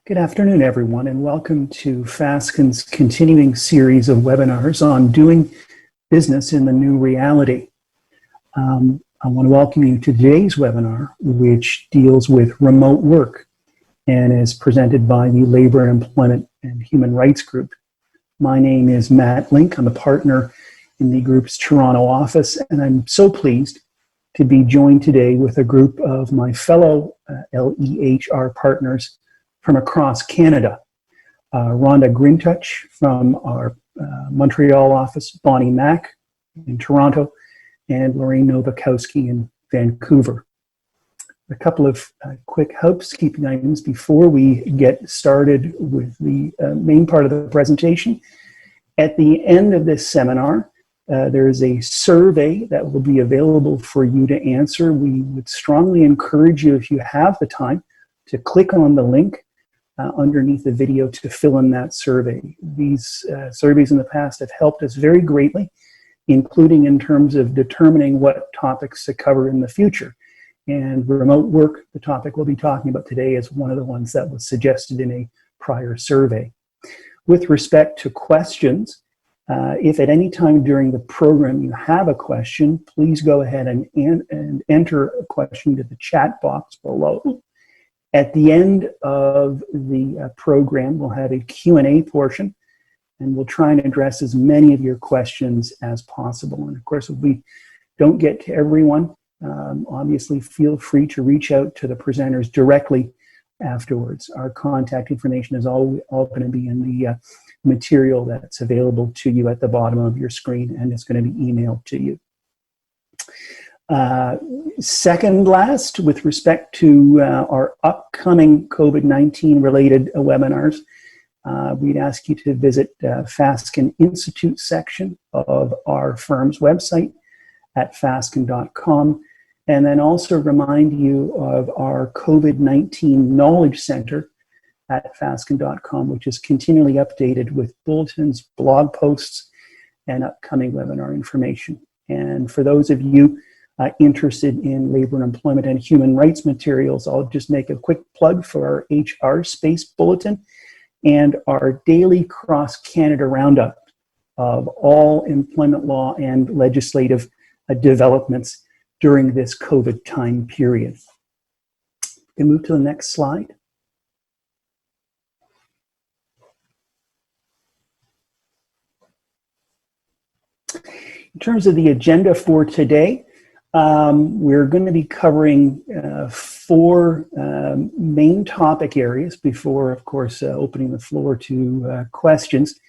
Good afternoon, everyone, and welcome to Fasken's continuing series of webinars on doing business in the new reality. I want to welcome you to today's webinar, which deals with remote work and is presented by the Labor and Employment and Human Rights Group. My name is Matt Link. I'm a partner in the group's Toronto office, and I'm so pleased to be joined today with a group of my fellow LEHR partners from across Canada. Rhonda Grintuch from our Montreal office, Bonny Mac in Toronto, and Lorene Novakowski in Vancouver. A couple of quick housekeeping items before we get started with the main part of the presentation. At the end of this seminar, there is a survey that will be available for you to answer. We would strongly encourage you, if you have the time, to click on the link underneath the video to fill in that survey. These surveys in the past have helped us very greatly, including in terms of determining what topics to cover in the future. And remote work, the topic we'll be talking about today, is one of the ones that was suggested in a prior survey. With respect to questions, if at any time during the program you have a question, please go ahead and enter a question to the chat box below. At the end of the program, we'll have a Q&A portion, and we'll try and address as many of your questions as possible. And of course, if we don't get to everyone, obviously feel free to reach out to the presenters directly afterwards. Our contact information is all going to be in the material that's available to you at the bottom of your screen, and it's going to be emailed to you. Second last, with respect to our upcoming COVID-19 related webinars, we'd ask you to visit Fasken Institute section of our firm's website at fasken.com, and then also remind you of our COVID-19 Knowledge Center at fasken.com, which is continually updated with bulletins, blog posts, and upcoming webinar information. And for those of you interested in labor and employment and human rights materials, I'll just make a quick plug for our HR Space Bulletin and our daily cross-Canada roundup of all employment law and legislative developments during this COVID time period. We can move to the next slide. In terms of the agenda for today, we're going to be covering four main topic areas before, of course, opening the floor to questions.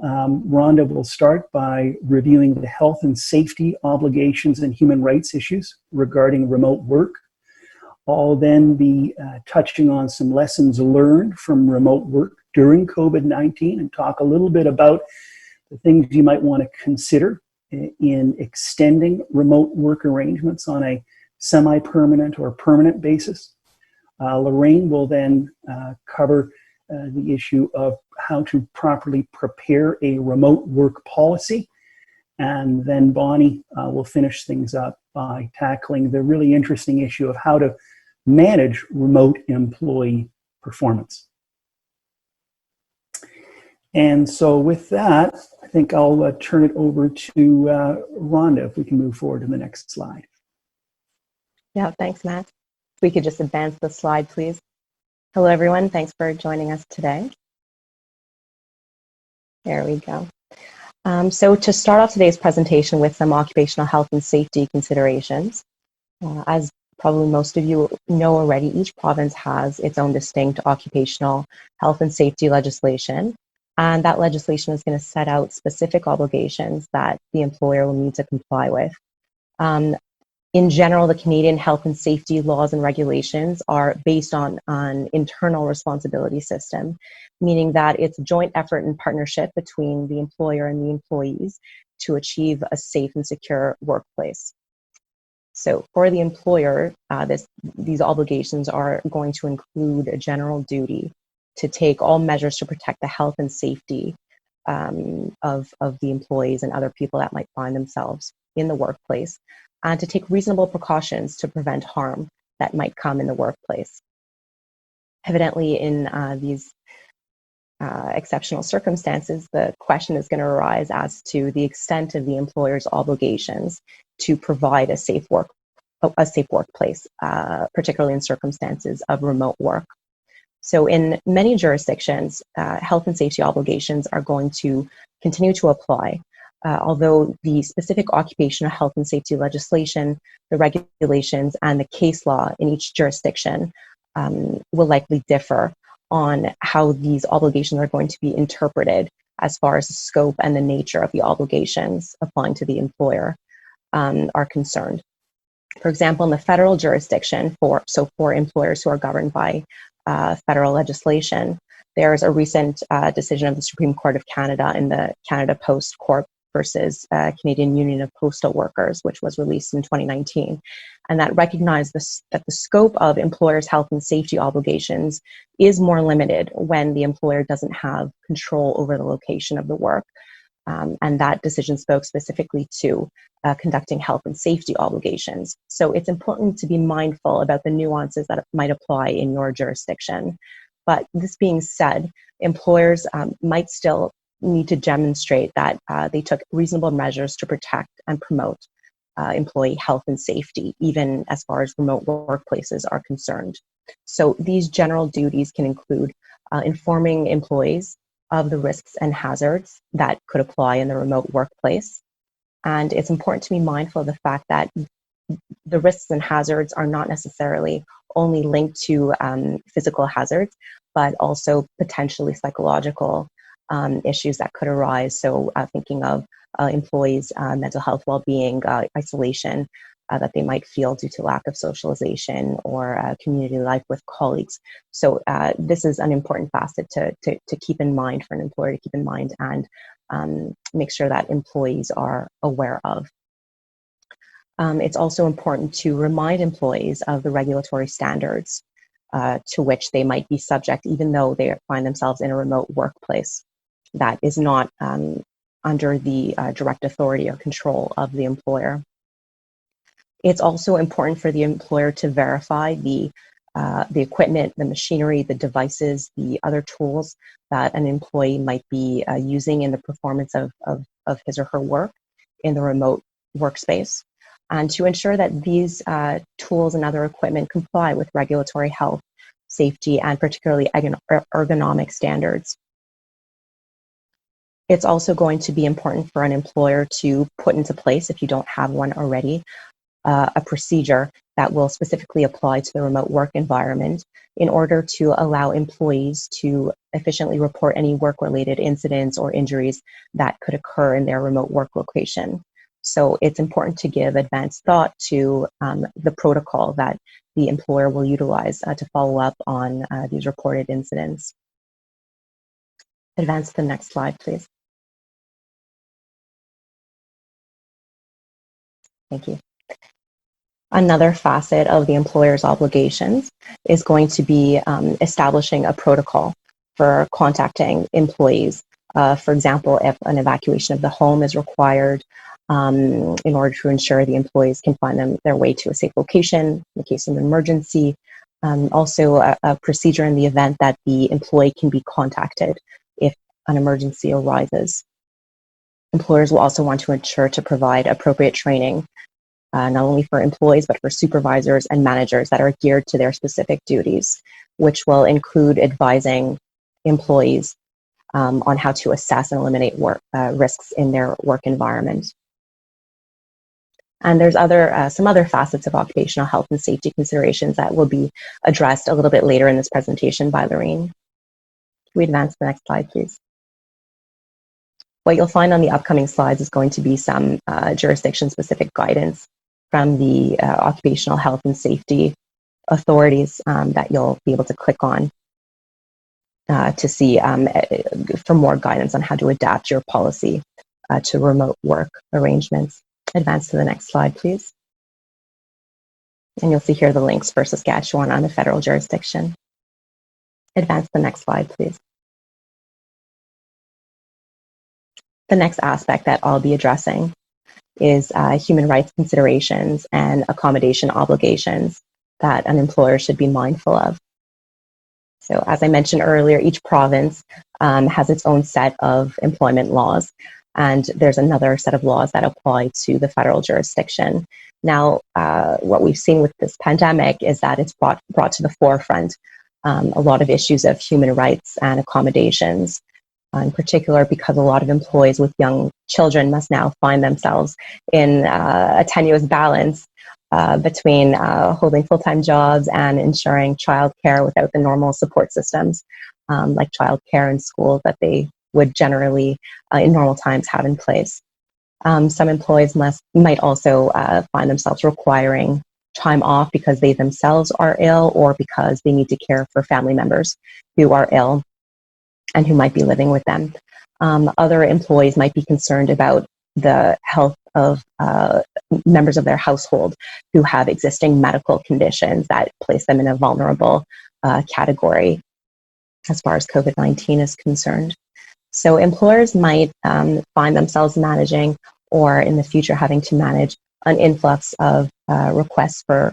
Rhonda will start by reviewing the health and safety obligations and human rights issues regarding remote work. I'll then be touching on some lessons learned from remote work during COVID-19 and talk a little bit about the things you might want to consider in extending remote work arrangements on a semi-permanent or permanent basis. Lorene will then cover the issue of how to properly prepare a remote work policy. And then Bonny will finish things up by tackling the really interesting issue of how to manage remote employee performance. And so with that, I think I'll turn it over to Rhonda, if we can move forward to the next slide. Yeah, thanks, Matt. If we could just advance the slide, please. Hello, everyone. Thanks for joining us today. There we go. So to start off today's presentation with some occupational health and safety considerations, as probably most of you know already, each province has its own distinct occupational health and safety legislation. And that legislation is going to set out specific obligations that the employer will need to comply with. In general, the Canadian health and safety laws and regulations are based on an internal responsibility system, meaning that it's a joint effort and partnership between the employer and the employees to achieve a safe and secure workplace. So for the employer, these obligations are going to include a general duty to take all measures to protect the health and safety of the employees and other people that might find themselves in the workplace, and to take reasonable precautions to prevent harm that might come in the workplace. Evidently, in these exceptional circumstances, the question is going to arise as to the extent of the employer's obligations to provide a safe workplace, particularly in circumstances of remote work. So in many jurisdictions, health and safety obligations are going to continue to apply, although the specific occupational health and safety legislation, the regulations, and the case law in each jurisdiction will likely differ on how these obligations are going to be interpreted as far as the scope and the nature of the obligations applying to the employer are concerned. For example, in the federal jurisdiction, for employers who are governed by federal legislation, there's a recent decision of the Supreme Court of Canada in the Canada Post Corp versus Canadian Union of Postal Workers, which was released in 2019, and that recognized that the scope of employers' health and safety obligations is more limited when the employer doesn't have control over the location of the work. And that decision spoke specifically to conducting health and safety obligations. So it's important to be mindful about the nuances that might apply in your jurisdiction. But this being said, employers might still need to demonstrate that they took reasonable measures to protect and promote employee health and safety, even as far as remote workplaces are concerned. So these general duties can include informing employees of the risks and hazards that could apply in the remote workplace. And it's important to be mindful of the fact that the risks and hazards are not necessarily only linked to physical hazards, but also potentially psychological issues that could arise. So thinking of employees' mental health well-being, isolation that they might feel due to lack of socialization or community life with colleagues. So this is an important facet to keep in mind, for an employer to keep in mind, and make sure that employees are aware of. It's also important to remind employees of the regulatory standards to which they might be subject, even though they find themselves in a remote workplace that is not under the direct authority or control of the employer. It's also important for the employer to verify the equipment, the machinery, the devices, the other tools that an employee might be using in the performance of his or her work in the remote workspace, and to ensure that these tools and other equipment comply with regulatory health, safety, and particularly ergonomic standards. It's also going to be important for an employer to put into place, if you don't have one already, a procedure that will specifically apply to the remote work environment in order to allow employees to efficiently report any work-related incidents or injuries that could occur in their remote work location. So it's important to give advanced thought to the protocol that the employer will utilize to follow up on these reported incidents. Advance to the next slide, please. Thank you. Another facet of the employer's obligations is going to be establishing a protocol for contacting employees. For example, if an evacuation of the home is required in order to ensure the employees can find their way to a safe location in the case of an emergency. Also, a procedure in the event that the employee can be contacted if an emergency arises. Employers will also want to ensure to provide appropriate training not only for employees, but for supervisors and managers that are geared to their specific duties, which will include advising employees on how to assess and eliminate risks in their work environment. And there's some other facets of occupational health and safety considerations that will be addressed a little bit later in this presentation by Lorene. Can we advance to the next slide, please? What you'll find on the upcoming slides is going to be some jurisdiction-specific guidance from the occupational health and safety authorities that you'll be able to click on to see for more guidance on how to adapt your policy to remote work arrangements. Advance to the next slide, please. And you'll see here the links for Saskatchewan on the federal jurisdiction. Advance to the next slide, please. The next aspect that I'll be addressing is human rights considerations and accommodation obligations that an employer should be mindful of. So as I mentioned earlier, each province has its own set of employment laws, and there's another set of laws that apply to the federal jurisdiction. Now, what we've seen with this pandemic is that it's brought to the forefront a lot of issues of human rights and accommodations, in particular because a lot of employees with young children must now find themselves in a tenuous balance between holding full-time jobs and ensuring childcare without the normal support systems like childcare and school that they would generally in normal times have in place. Some employees might also find themselves requiring time off because they themselves are ill or because they need to care for family members who are ill and who might be living with them. Other employees might be concerned about the health of members of their household who have existing medical conditions that place them in a vulnerable category as far as COVID-19 is concerned. So employers might find themselves managing or in the future having to manage an influx of requests for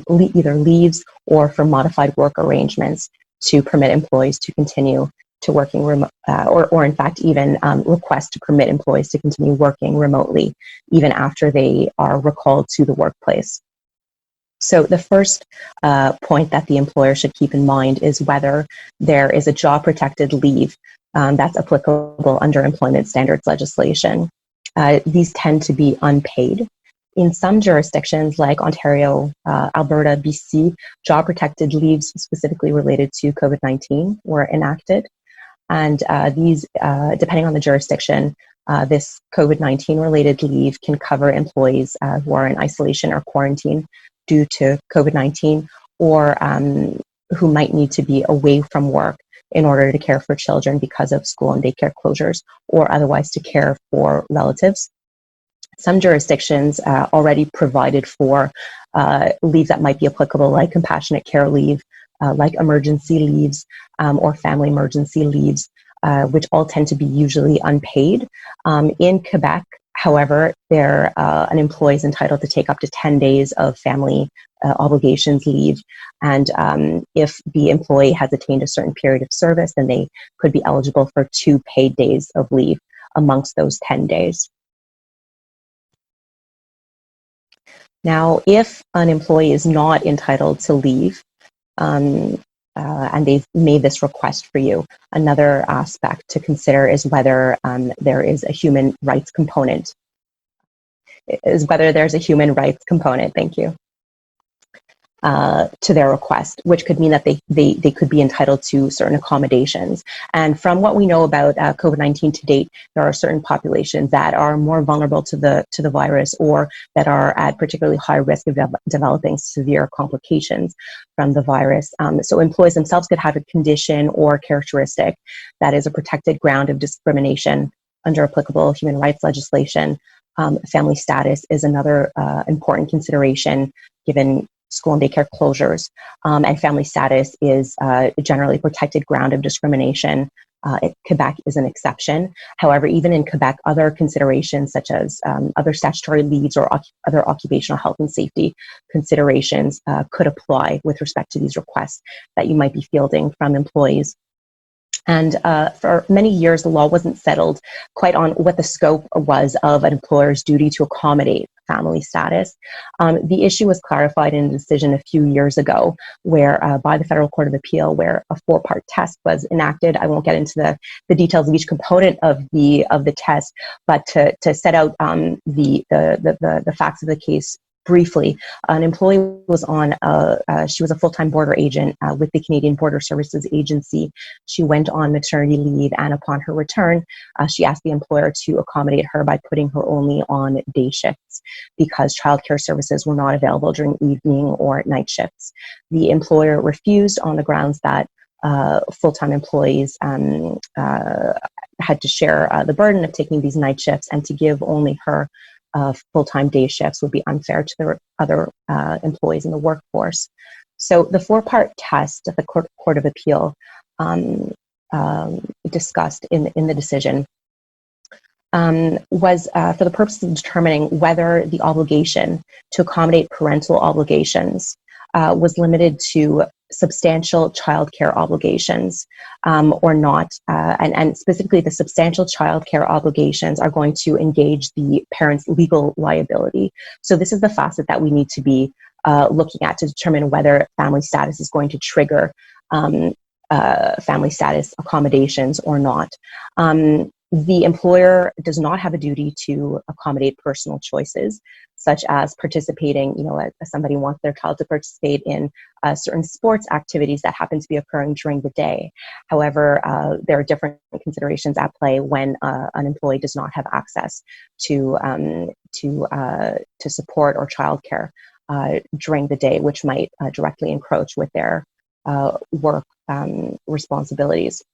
either leaves or for modified work arrangements to permit employees to continue to working remote, or in fact even requests to permit employees to continue working remotely even after they are recalled to the workplace. So the first point that the employer should keep in mind is whether there is a job protected leave that's applicable under employment standards legislation. These tend to be unpaid. In some jurisdictions like Ontario, Alberta, BC, job protected leaves specifically related to COVID-19 were enacted. And these, depending on the jurisdiction, this COVID-19 related leave can cover employees who are in isolation or quarantine due to COVID-19 or who might need to be away from work in order to care for children because of school and daycare closures or otherwise to care for relatives. Some jurisdictions already provided for leave that might be applicable, like compassionate care leave, like emergency leaves or family emergency leaves, which all tend to be usually unpaid. In Quebec, however, an employee is entitled to take up to 10 days of family obligations leave. And if the employee has attained a certain period of service, then they could be eligible for 2 paid days of leave amongst those 10 days. Now, if an employee is not entitled to leave, and they've made this request for you, another aspect to consider is whether there is a human rights component. Thank you, to their request, which could mean that they could be entitled to certain accommodations. And from what we know about COVID-19 to date, there are certain populations that are more vulnerable to the virus or that are at particularly high risk of developing severe complications from the virus. So employees themselves could have a condition or characteristic that is a protected ground of discrimination under applicable human rights legislation. Family status is another important consideration given school and daycare closures, and family status is generally a protected ground of discrimination. Quebec is an exception. However, even in Quebec, other considerations such as other statutory leaves or other occupational health and safety considerations could apply with respect to these requests that you might be fielding from employees. And for many years, the law wasn't settled quite on what the scope was of an employer's duty to accommodate family status. The issue was clarified in a decision a few years ago where by the Federal Court of Appeal, where a 4-part test was enacted. I won't get into the details of each component of the test, but to set out the facts of the case briefly, an employee was she was a full-time border agent with the Canadian Border Services Agency. She went on maternity leave, and upon her return, she asked the employer to accommodate her by putting her only on day shifts because childcare services were not available during evening or night shifts. The employer refused on the grounds that full-time employees had to share the burden of taking these night shifts, and to give only her full-time day shifts would be unfair to the other employees in the workforce. So the 4-part test that the Court of Appeal discussed in the decision was for the purpose of determining whether the obligation to accommodate parental obligations was limited to substantial childcare obligations or not, and specifically the substantial childcare obligations are going to engage the parent's legal liability. So this is the facet that we need to be looking at to determine whether family status is going to trigger family status accommodations or not. The employer does not have a duty to accommodate personal choices, such as participating, somebody wants their child to participate in certain sports activities that happen to be occurring during the day. However, there are different considerations at play when an employee does not have access to support or childcare during the day, which might directly encroach with their work responsibilities.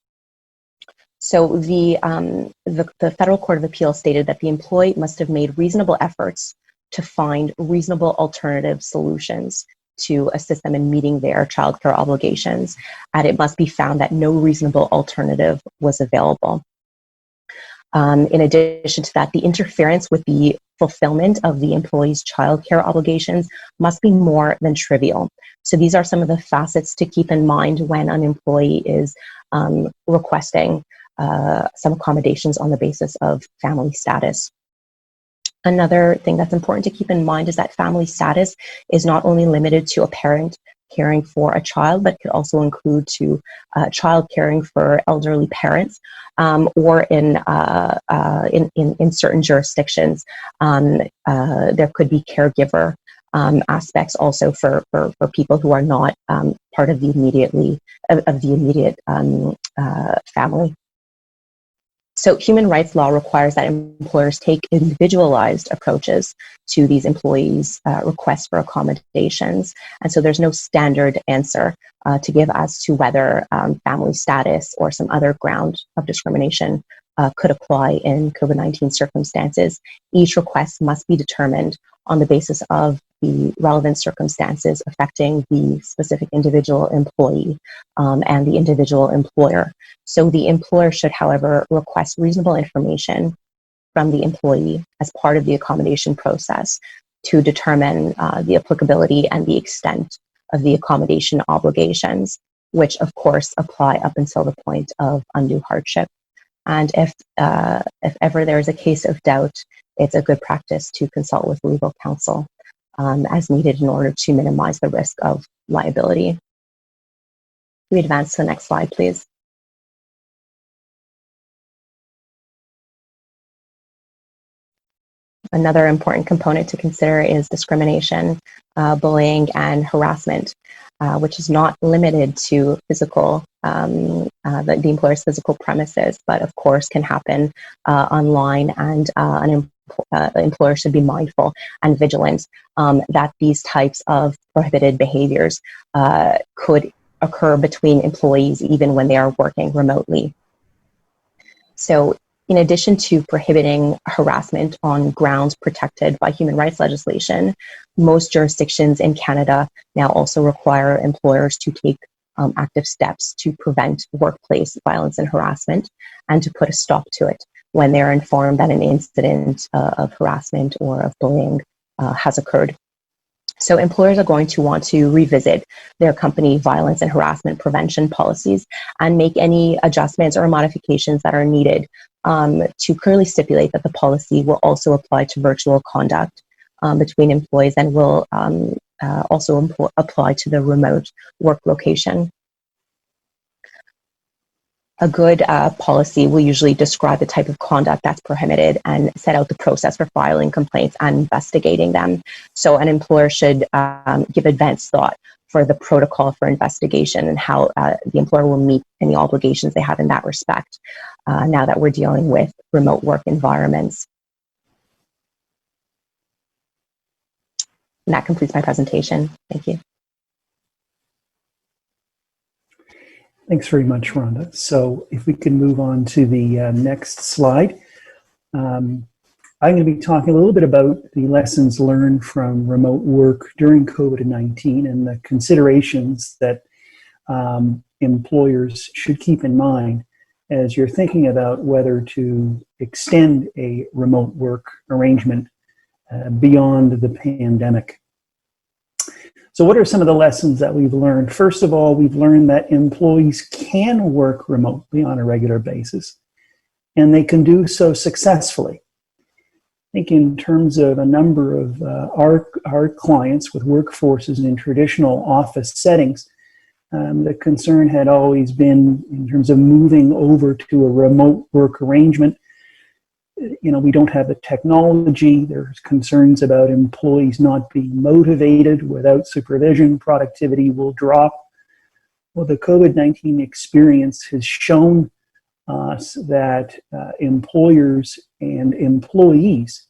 So the Federal Court of Appeal stated that the employee must have made reasonable efforts to find reasonable alternative solutions to assist them in meeting their childcare obligations, and it must be found that no reasonable alternative was available. In addition to that, the interference with the fulfillment of the employee's childcare obligations must be more than trivial. So these are some of the facets to keep in mind when an employee is requesting some accommodations on the basis of family status. Another thing that's important to keep in mind is that family status is not only limited to a parent caring for a child, but could also include to child caring for elderly parents, or in certain jurisdictions, there could be caregiver aspects also for people who are not part of the immediate family. So human rights law requires that employers take individualized approaches to these employees' requests for accommodations. And so there's no standard answer to give as to whether family status or some other ground of discrimination could apply in COVID-19 circumstances. Each request must be determined on the basis of the relevant circumstances affecting the specific individual employee and the individual employer. So the employer should, however, request reasonable information from the employee as part of the accommodation process to determine the applicability and the extent of the accommodation obligations, which of course apply up until the point of undue hardship. And if ever there is a case of doubt, it's a good practice to consult with legal counsel as needed in order to minimize the risk of liability. We advance to the next slide, please. Another important component to consider is discrimination, bullying, and harassment, which is not limited to physical, the employer's physical premises, but of course can happen online, and an employer should be mindful and vigilant that these types of prohibited behaviors could occur between employees even when they are working remotely. So in addition to prohibiting harassment on grounds protected by human rights legislation, most jurisdictions in Canada now also require employers to take active steps to prevent workplace violence and harassment and to put a stop to it when they're informed that an incident of harassment or of bullying has occurred. So employers are going to want to revisit their company violence and harassment prevention policies and make any adjustments or modifications that are needed to clearly stipulate that the policy will also apply to virtual conduct between employees and will also apply to the remote work location. A good policy will usually describe the type of conduct that's prohibited and set out the process for filing complaints and investigating them. So an employer should give advance thought for the protocol for investigation and how the employer will meet any obligations they have in that respect now that we're dealing with remote work environments. And that completes my presentation. Thank you. Thanks very much, Rhonda. So if we can move on to the next slide. I'm going to be talking a little bit about the lessons learned from remote work during COVID-19 and the considerations that employers should keep in mind as you're thinking about whether to extend a remote work arrangement beyond the pandemic. So what are some of the lessons that we've learned? First of all, we've learned that employees can work remotely on a regular basis, and they can do so successfully. I think in terms of a number of our clients with workforces in traditional office settings, the concern had always been in terms of moving over to a remote work arrangement. You know, we don't have the technology. There's concerns about employees not being motivated. Without supervision, productivity will drop. Well, the COVID-19 experience has shown us that employers and employees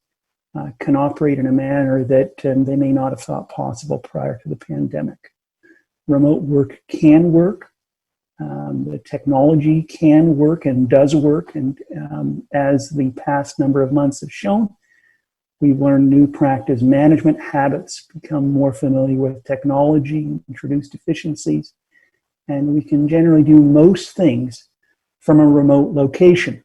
can operate in a manner that they may not have thought possible prior to the pandemic. Remote work can work. The technology can work and does work, and as the past number of months have shown, we've learned new practice management habits, become more familiar with technology, introduced efficiencies, and we can generally do most things from a remote location.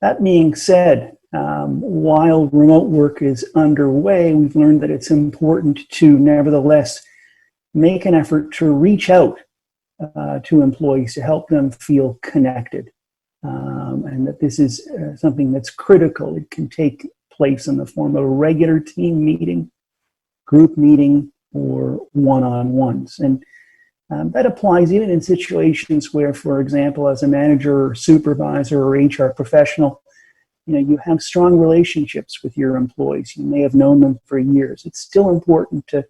That being said, while remote work is underway, we've learned that it's important to nevertheless make an effort to reach out to employees to help them feel connected, and that this is something that's critical. It can take place in the form of a regular team meeting, group meeting, or one-on-ones. And that applies even in situations where, for example, as a manager or supervisor or HR professional, you know, you have strong relationships with your employees. You may have known them for years. It's still important to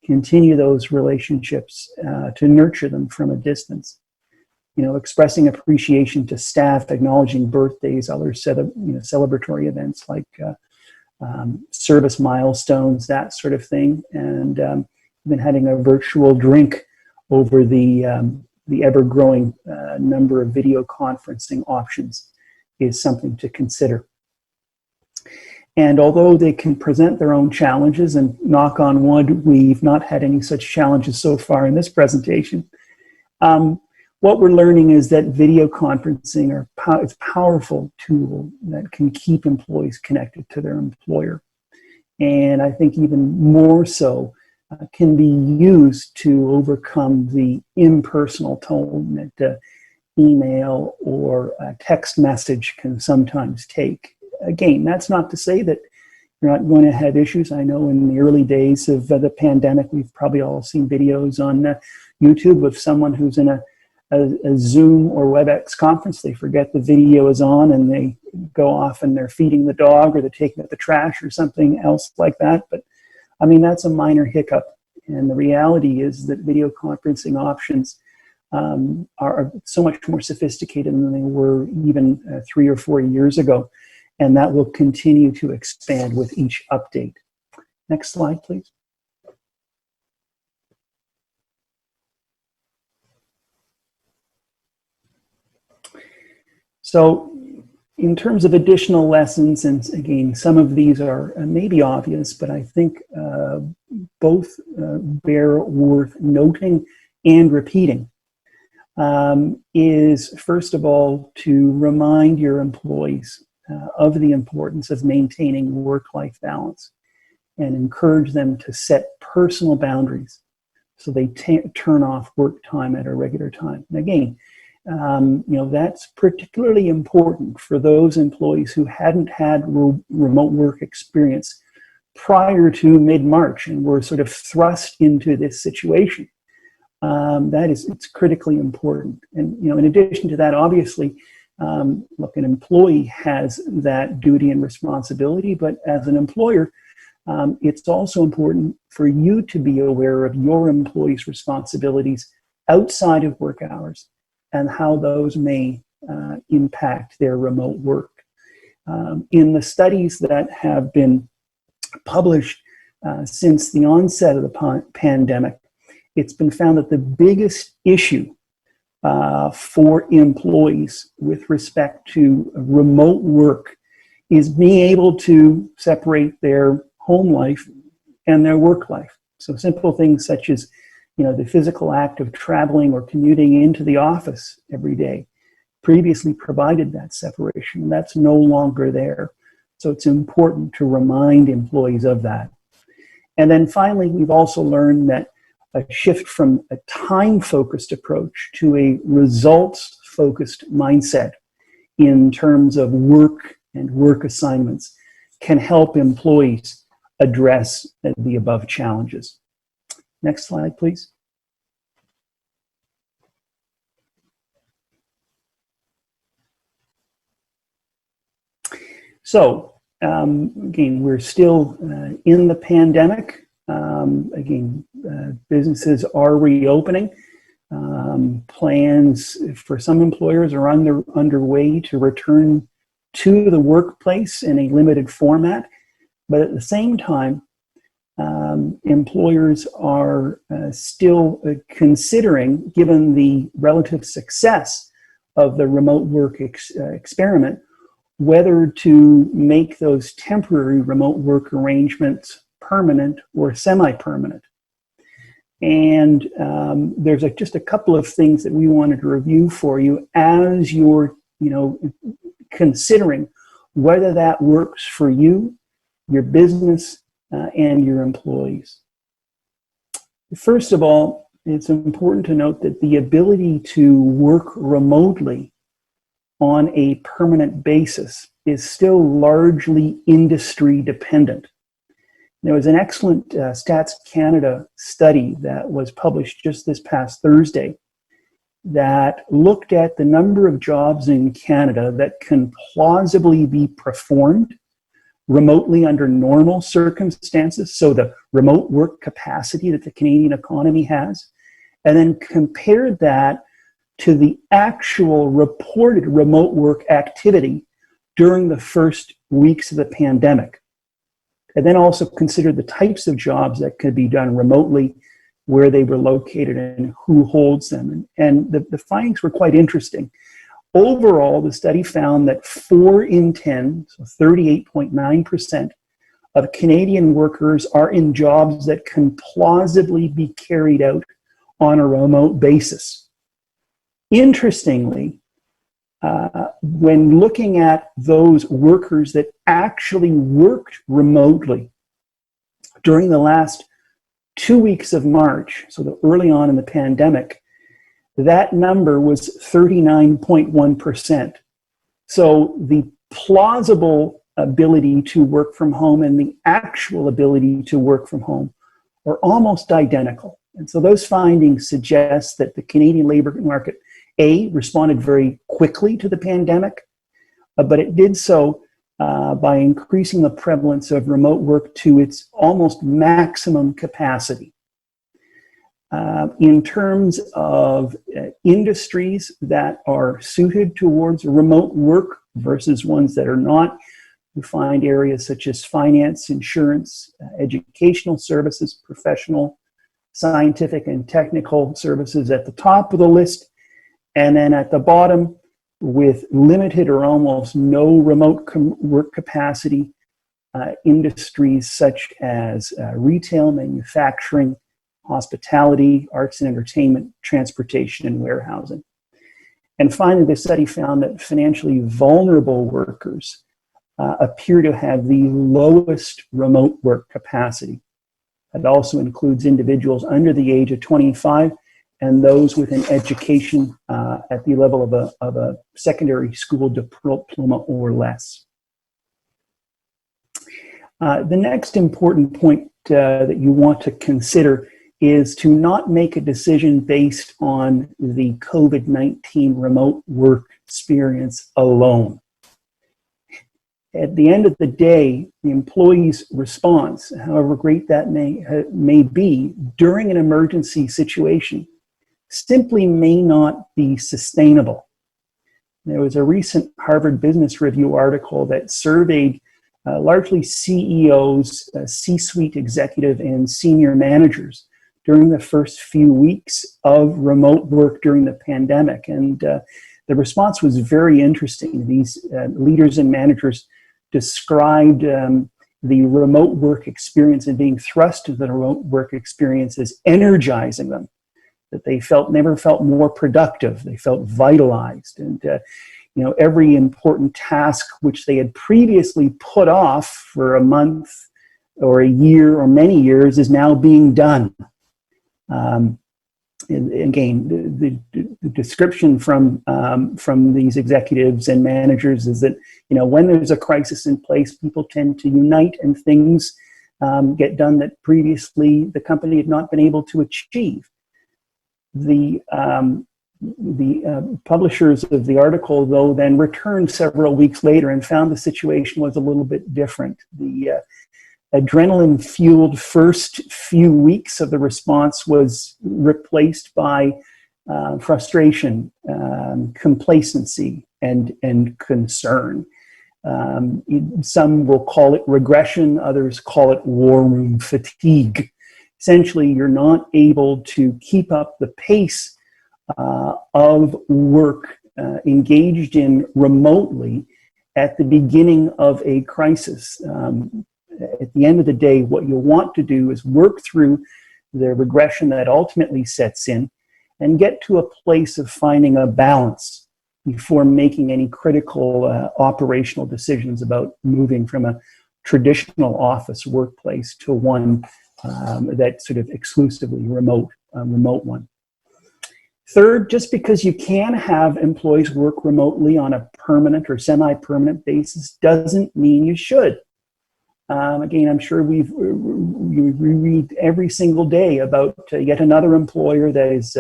continue those relationships, to nurture them from a distance. You know, expressing appreciation to staff, acknowledging birthdays, other celebratory events like service milestones, that sort of thing, and even having a virtual drink over the ever-growing number of video conferencing options is something to consider. And although they can present their own challenges, and knock on wood, we've not had any such challenges so far in this presentation, what we're learning is that video conferencing is a powerful tool that can keep employees connected to their employer. And I think even more so, can be used to overcome the impersonal tone that email or a text message can sometimes take. Again, that's not to say that you're not going to have issues. I know in the early days of the pandemic, we've probably all seen videos on YouTube of someone who's in a Zoom or WebEx conference. They forget the video is on and they go off and they're feeding the dog or they're taking out the trash or something else like that. But I mean, that's a minor hiccup. And the reality is that video conferencing options are so much more sophisticated than they were even 3 or 4 years ago. And that will continue to expand with each update. Next slide, please. So in terms of additional lessons, and again, some of these are maybe obvious, but I think both bear worth noting and repeating, is first of all to remind your employees of the importance of maintaining work-life balance and encourage them to set personal boundaries so they turn off work time at a regular time. And again, you know, that's particularly important for those employees who hadn't had remote work experience prior to mid-March and were sort of thrust into this situation. It's critically important. And, you know, in addition to that, obviously, look, an employee has that duty and responsibility, but as an employer, it's also important for you to be aware of your employees' responsibilities outside of work hours and how those may impact their remote work. In the studies that have been published since the onset of the pandemic, it's been found that the biggest issue for employees with respect to remote work is being able to separate their home life and their work life. So simple things such as, you know, the physical act of traveling or commuting into the office every day previously provided that separation. That's no longer there. So it's important to remind employees of that. And then finally, we've also learned that a shift from a time-focused approach to a results-focused mindset in terms of work and work assignments can help employees address the above challenges. Next slide, please. So, again, we're still in the pandemic. Businesses are reopening. Plans for some employers are underway to return to the workplace in a limited format. But at the same time, employers are still considering, given the relative success of the remote work experiment, whether to make those temporary remote work arrangements permanent or semi-permanent. And there's just a couple of things that we wanted to review for you as you're, considering whether that works for you, your business, and your employees. First of all, it's important to note that the ability to work remotely on a permanent basis is still largely industry dependent. There was an excellent Stats Canada study that was published just this past Thursday that looked at the number of jobs in Canada that can plausibly be performed remotely under normal circumstances, so the remote work capacity that the Canadian economy has, and then compared that to the actual reported remote work activity during the first weeks of the pandemic. And then also considered the types of jobs that could be done remotely, where they were located and who holds them. And the findings were quite interesting. Overall, the study found that 4 in 10, so 38.9% of Canadian workers are in jobs that can plausibly be carried out on a remote basis. Interestingly, when looking at those workers that actually worked remotely during the last 2 weeks of March, so early on in the pandemic, that number was 39.1%. So the plausible ability to work from home and the actual ability to work from home are almost identical. And so those findings suggest that the Canadian labor market, A, responded very quickly to the pandemic, but it did so by increasing the prevalence of remote work to its almost maximum capacity. In terms of industries that are suited towards remote work versus ones that are not, we find areas such as finance, insurance, educational services, professional, scientific, and technical services at the top of the list. And then at the bottom, with limited or almost no remote work capacity, industries such as retail, manufacturing, hospitality, arts and entertainment, transportation, and warehousing. And finally, the study found that financially vulnerable workers appear to have the lowest remote work capacity. That also includes individuals under the age of 25 and those with an education at the level of a secondary school diploma or less. The next important point that you want to consider is to not make a decision based on the COVID-19 remote work experience alone. At the end of the day, the employee's response, however great that may be during an emergency situation, simply may not be sustainable. There was a recent Harvard Business Review article that surveyed largely CEOs, C-suite executive, and senior managers during the first few weeks of remote work during the pandemic. And the response was very interesting. These leaders and managers described the remote work experience and being thrust to the remote work experience as energizing them, that they never felt more productive. They felt vitalized. And every important task which they had previously put off for a month or a year or many years is now being done. And again, the description from these executives and managers is that, you know, when there's a crisis in place, people tend to unite and things get done that previously the company had not been able to achieve. The publishers of the article, though, then returned several weeks later and found the situation was a little bit different. The adrenaline-fueled first few weeks of the response was replaced by frustration, complacency, and concern. Some will call it regression, others call it war room fatigue. Essentially, you're not able to keep up the pace of work engaged in remotely at the beginning of a crisis. At the end of the day, what you want to do is work through the regression that ultimately sets in and get to a place of finding a balance before making any critical operational decisions about moving from a traditional office workplace to one that's sort of exclusively remote one. Third, just because you can have employees work remotely on a permanent or semi-permanent basis doesn't mean you should. Again, I'm sure we read every single day about yet another employer that is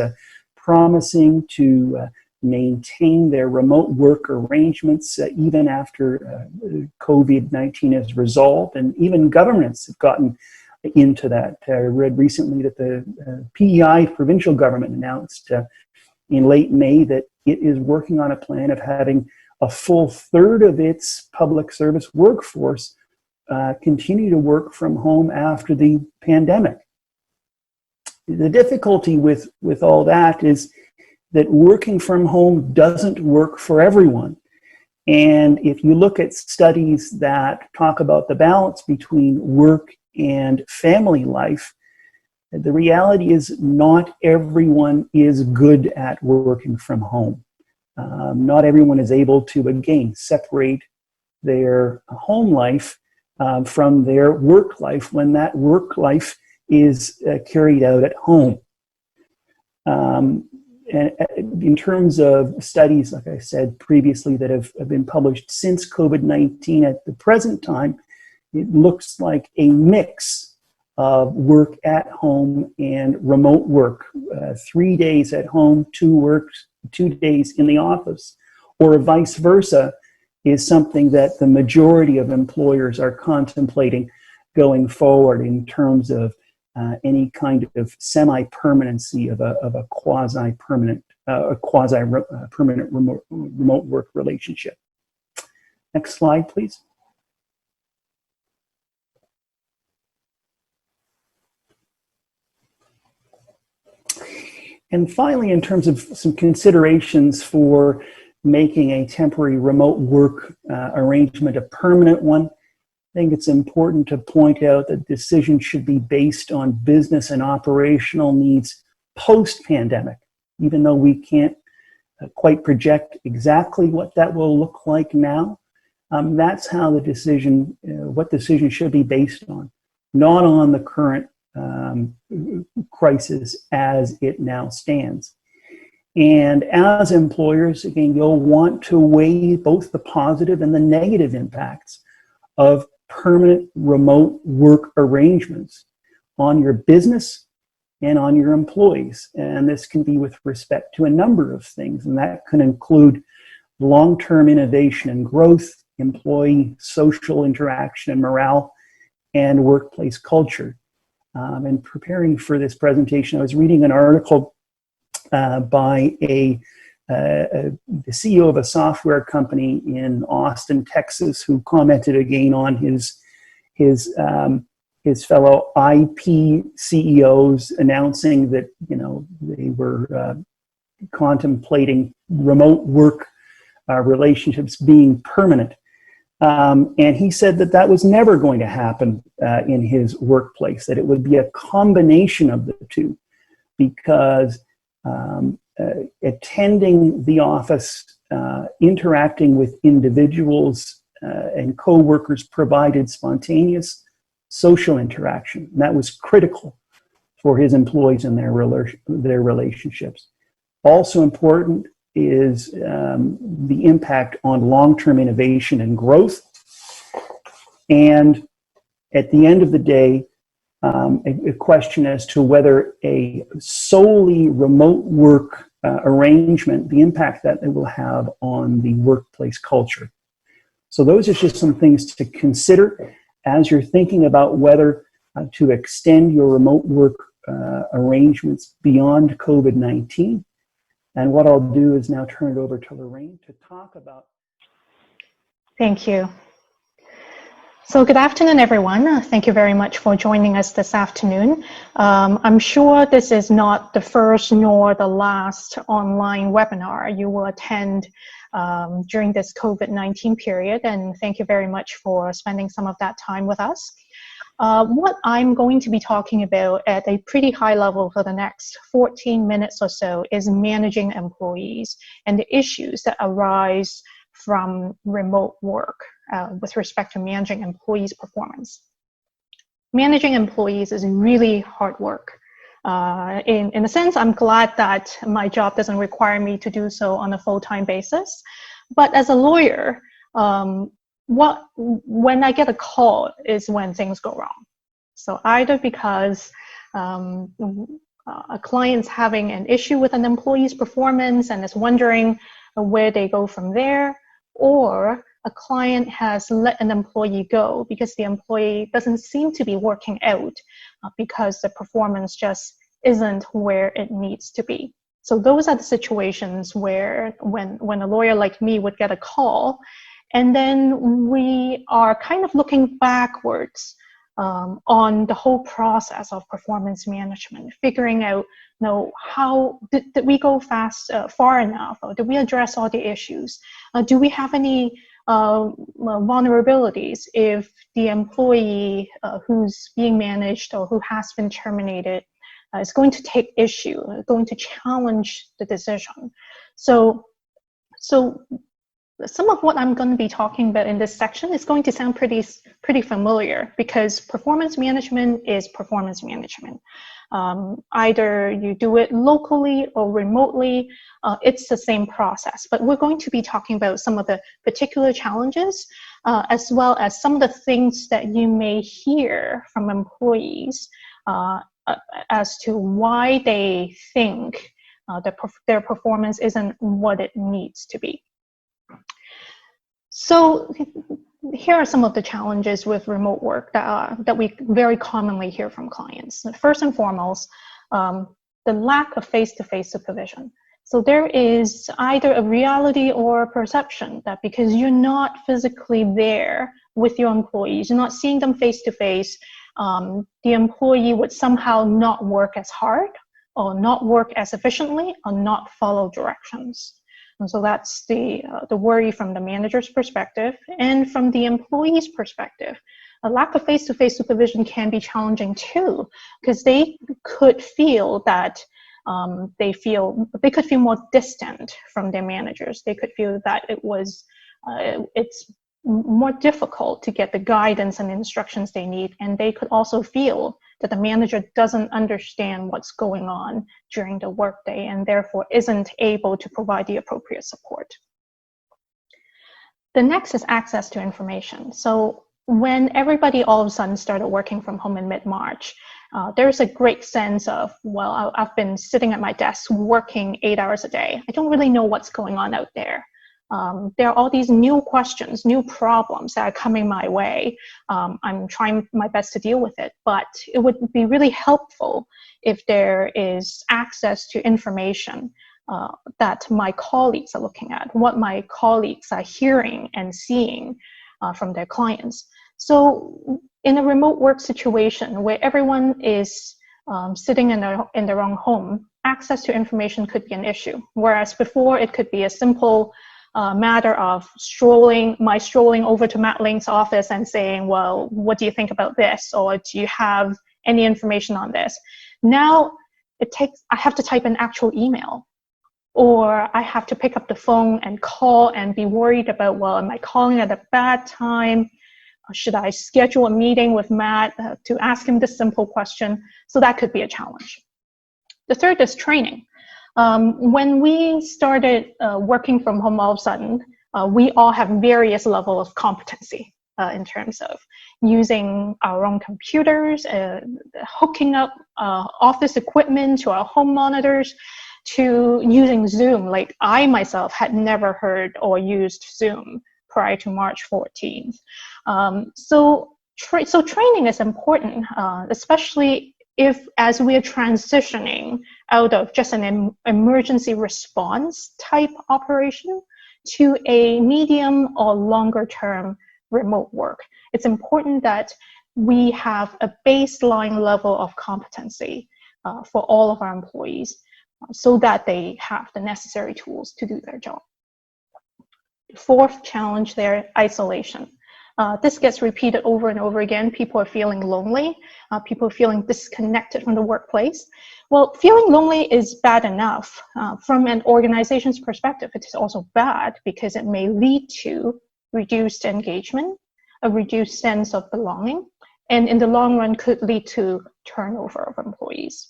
promising to maintain their remote work arrangements even after COVID-19 is resolved, and even governments have gotten into that. I read recently that the PEI provincial government announced in late May that it is working on a plan of having a full third of its public service workforce continue to work from home after the pandemic. The difficulty with all that is that working from home doesn't work for everyone. And if you look at studies that talk about the balance between work and family life, the reality is not everyone is good at working from home. Not everyone is able to, again, separate their home life from their work life when that work life is carried out at home. And in terms of studies, like I said previously, that have been published since COVID-19 at the present time, it looks like a mix of work at home and remote work, 3 days at home, 2 days in the office, or vice versa, is something that the majority of employers are contemplating going forward in terms of any kind of semi-permanency of a quasi-permanent remote work relationship. Next slide, please. And finally, in terms of some considerations for making a temporary remote work arrangement a permanent one, I think it's important to point out that decisions should be based on business and operational needs post-pandemic, even though we can't quite project exactly what that will look like now. That's how the decision, what decision should be based on, not on the current crisis as it now stands. And as employers, again, you'll want to weigh both the positive and the negative impacts of permanent remote work arrangements on your business and on your employees. And this can be with respect to a number of things, and that can include long-term innovation and growth, employee social interaction and morale, and workplace culture. And preparing for this presentation, I was reading an article by the CEO of a software company in Austin, Texas, who commented again on his fellow IP CEOs announcing that, you know, they were contemplating remote work relationships being permanent. And he said that that was never going to happen in his workplace, that it would be a combination of the two, because attending the office, interacting with individuals and co-workers provided spontaneous social interaction. And that was critical for his employees and their relationships. Also important is the impact on long-term innovation and growth. And at the end of the day, a question as to whether a solely remote work arrangement, the impact that it will have on the workplace culture. So those are just some things to consider as you're thinking about whether to extend your remote work arrangements beyond COVID-19. And what I'll do is now turn it over to Lorene to talk about. Thank you. So good afternoon, everyone. Thank you very much for joining us this afternoon. I'm sure this is not the first nor the last online webinar you will attend during this COVID-19 period, and thank you very much for spending some of that time with us. What I'm going to be talking about at a pretty high level for the next 14 minutes or so is managing employees and the issues that arise from remote work with respect to managing employees' performance. Managing employees is really hard work. In a sense, I'm glad that my job doesn't require me to do so on a full-time basis. But as a lawyer, when I get a call is when things go wrong. So either because a client's having an issue with an employee's performance and is wondering where they go from there, or a client has let an employee go because the employee doesn't seem to be working out because the performance just isn't where it needs to be. So those are the situations where when a lawyer like me would get a call, and then we are kind of looking backwards on the whole process of performance management, figuring out, how did we go far enough? Or did we address all the issues? Do we have any vulnerabilities if the employee who's being managed or who has been terminated is going to take issue, going to challenge the decision? So some of what I'm going to be talking about in this section is going to sound pretty familiar, because performance management is performance management. Either you do it locally or remotely, it's the same process. But we're going to be talking about some of the particular challenges, as well as some of the things that you may hear from employees as to why they think that their performance isn't what it needs to be. So here are some of the challenges with remote work that we very commonly hear from clients. First and foremost, the lack of face-to-face supervision. So there is either a reality or a perception that because you're not physically there with your employees, you're not seeing them face-to-face, the employee would somehow not work as hard, or not work as efficiently, or not follow directions. And so that's the worry from the manager's perspective. And from the employee's perspective, a lack of face-to-face supervision can be challenging too, because they could feel that they could feel more distant from their managers. They could feel that it's more difficult to get the guidance and instructions they need, and they could also feel that the manager doesn't understand what's going on during the workday and therefore isn't able to provide the appropriate support. The next is access to information. So when everybody all of a sudden started working from home in mid-March, there's a great sense of, well, I've been sitting at my desk working 8 hours a day. I don't really know what's going on out there. There are all these new questions, new problems that are coming my way. I'm trying my best to deal with it, but it would be really helpful if there is access to information that my colleagues are looking at, what my colleagues are hearing and seeing from their clients. So in a remote work situation where everyone is sitting in their own home, access to information could be an issue. Whereas before it could be a simple matter of strolling over to Matt Link's office and saying, well, what do you think about this? Or do you have any information on this? Now I have to type an actual email, or I have to pick up the phone and call and be worried about, well, am I calling at a bad time? Should I schedule a meeting with Matt to ask him this simple question? So that could be a challenge. The third is training. When we started working from home all of a sudden, we all have various levels of competency in terms of using our own computers, hooking up office equipment to our home monitors, to using Zoom. Like I myself had never heard or used Zoom prior to March 14th. So training is important, especially if as we are transitioning out of just an emergency response type operation to a medium or longer term remote work. It's important that we have a baseline level of competency for all of our employees so that they have the necessary tools to do their job. The fourth challenge there, isolation. This gets repeated over and over again. People are feeling lonely. People are feeling disconnected from the workplace. Well, feeling lonely is bad enough. From an organization's perspective, it is also bad because it may lead to reduced engagement, a reduced sense of belonging, and in the long run could lead to turnover of employees.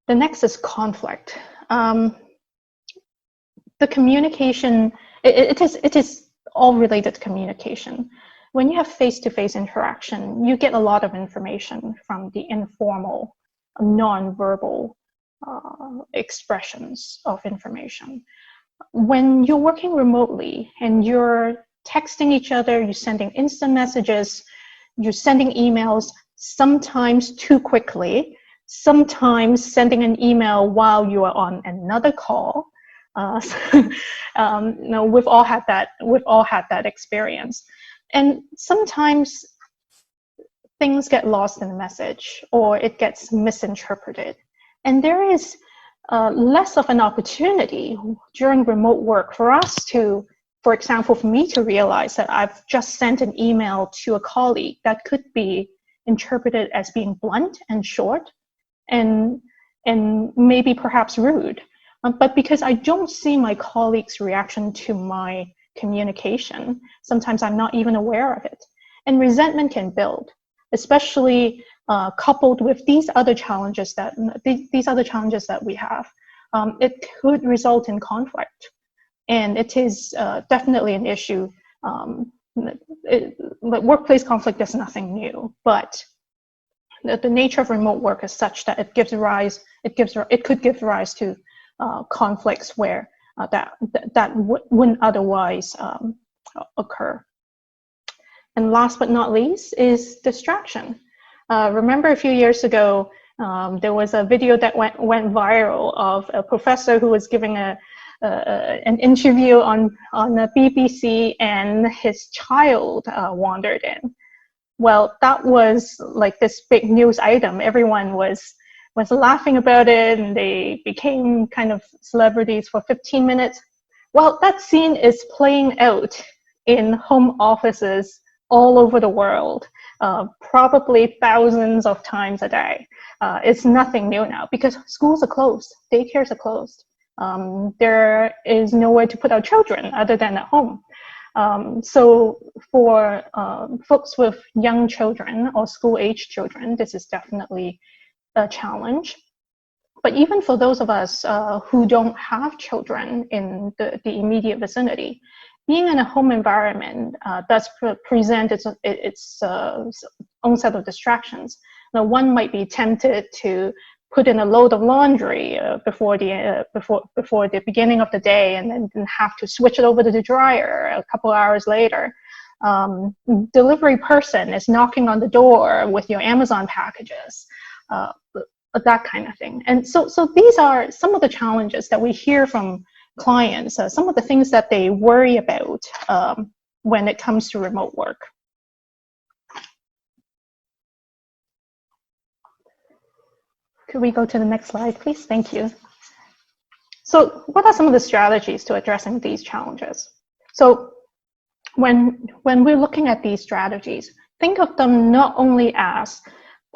The next is conflict. The communication, it is all related to communication. When you have face-to-face interaction, you get a lot of information from the informal, non-verbal expressions of information. When you're working remotely and you're texting each other, you're sending instant messages, you're sending emails, sometimes too quickly, sometimes sending an email while you are on another call. We've all had that experience, and sometimes things get lost in the message or it gets misinterpreted, and there is less of an opportunity during remote work for us to, for example, for me to realize that I've just sent an email to a colleague that could be interpreted as being blunt and short and maybe perhaps rude. But because I don't see my colleague's reaction to my communication, sometimes I'm not even aware of it. And resentment can build, especially coupled with these other challenges that we have. It could result in conflict, and it is definitely an issue. Workplace conflict is nothing new, but the nature of remote work is such that it could give rise to conflicts where that wouldn't otherwise occur. And last but not least is distraction. Remember a few years ago, there was a video that went viral of a professor who was giving an interview on the BBC, and his child wandered in. Well, that was like this big news item. Everyone was laughing about it, and they became kind of celebrities for 15 minutes. Well, that scene is playing out in home offices all over the world, probably thousands of times a day. It's nothing new now because schools are closed, daycares are closed. There is nowhere to put our children other than at home. So for folks with young children or school-age children, this is definitely a challenge. But even for those of us who don't have children in the immediate vicinity, being in a home environment does present its own set of distractions. Now, one might be tempted to put in a load of laundry before the beginning of the day, and then have to switch it over to the dryer a couple hours later. Delivery person is knocking on the door with your Amazon packages, that kind of thing. And so these are some of the challenges that we hear from clients, some of the things that they worry about when it comes to remote work. Could we go to the next slide, please? Thank you. So what are some of the strategies to addressing these challenges? So when we're looking at these strategies, think of them not only as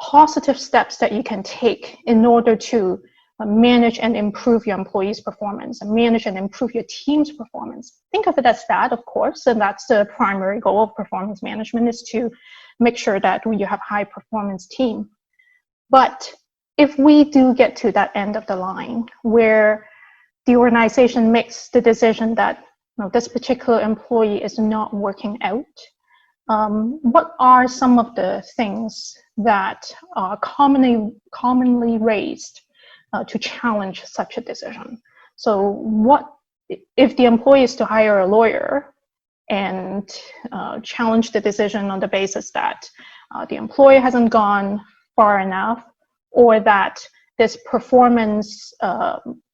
positive steps that you can take in order to manage and improve your employees' performance, and manage and improve your team's performance. Think of it as that, of course, and that's the primary goal of performance management, is to make sure that you have high performance team. But if we do get to that end of the line where the organization makes the decision that this particular employee is not working out, what are some of the things that are commonly raised to challenge such a decision? So what if the employee is to hire a lawyer and challenge the decision on the basis that the employee hasn't gone far enough, or that this performance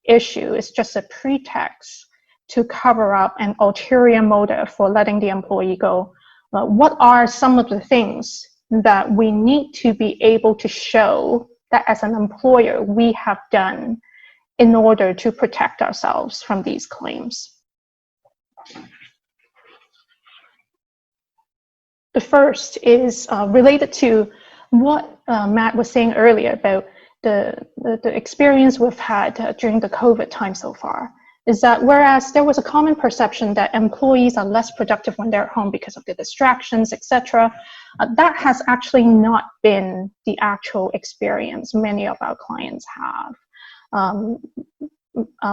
issue is just a pretext to cover up an ulterior motive for letting the employee go? What are some of the things that we need to be able to show that as an employer we have done in order to protect ourselves from these claims? The first is related to what Matt was saying earlier about the experience we've had during the COVID time so far, is that whereas there was a common perception that employees are less productive when they're at home because of the distractions, etc., that has actually not been the actual experience many of our clients have.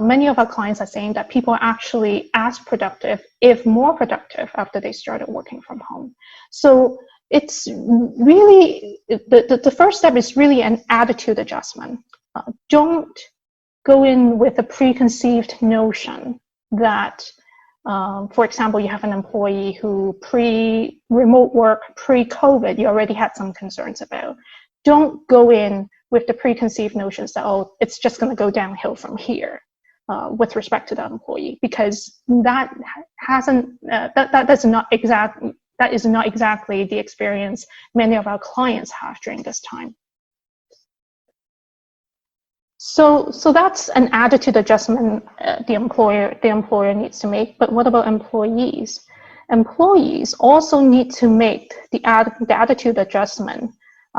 Many of our clients are saying that people are actually as productive, if more productive, after they started working from home. So it's really, the first step is really an attitude adjustment. Don't go in with a preconceived notion that, for example, you have an employee who pre-remote work, pre-COVID, you already had some concerns about. Don't go in with the preconceived notions that, oh, it's just going to go downhill from here with respect to that employee, because that is not exactly the experience many of our clients have during this time. So that's an attitude adjustment the employer needs to make. But what about employees? Employees also need to make the attitude adjustment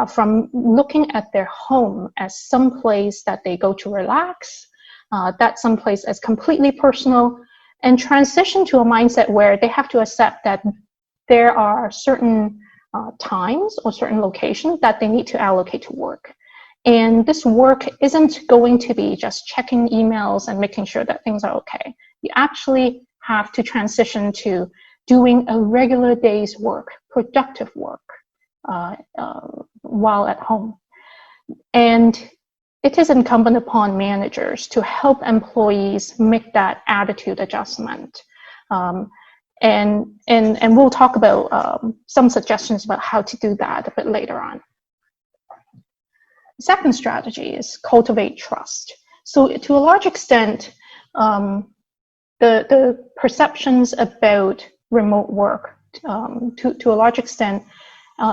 from looking at their home as some place that they go to relax, that some place as completely personal, and transition to a mindset where they have to accept that there are certain times or certain locations that they need to allocate to work. And this work isn't going to be just checking emails and making sure that things are okay. You actually have to transition to doing a regular day's work, productive work, while at home. And it is incumbent upon managers to help employees make that attitude adjustment. And we'll talk about some suggestions about how to do that a bit later on. The second strategy is cultivate trust. So to a large extent, the perceptions about remote work, to a large extent,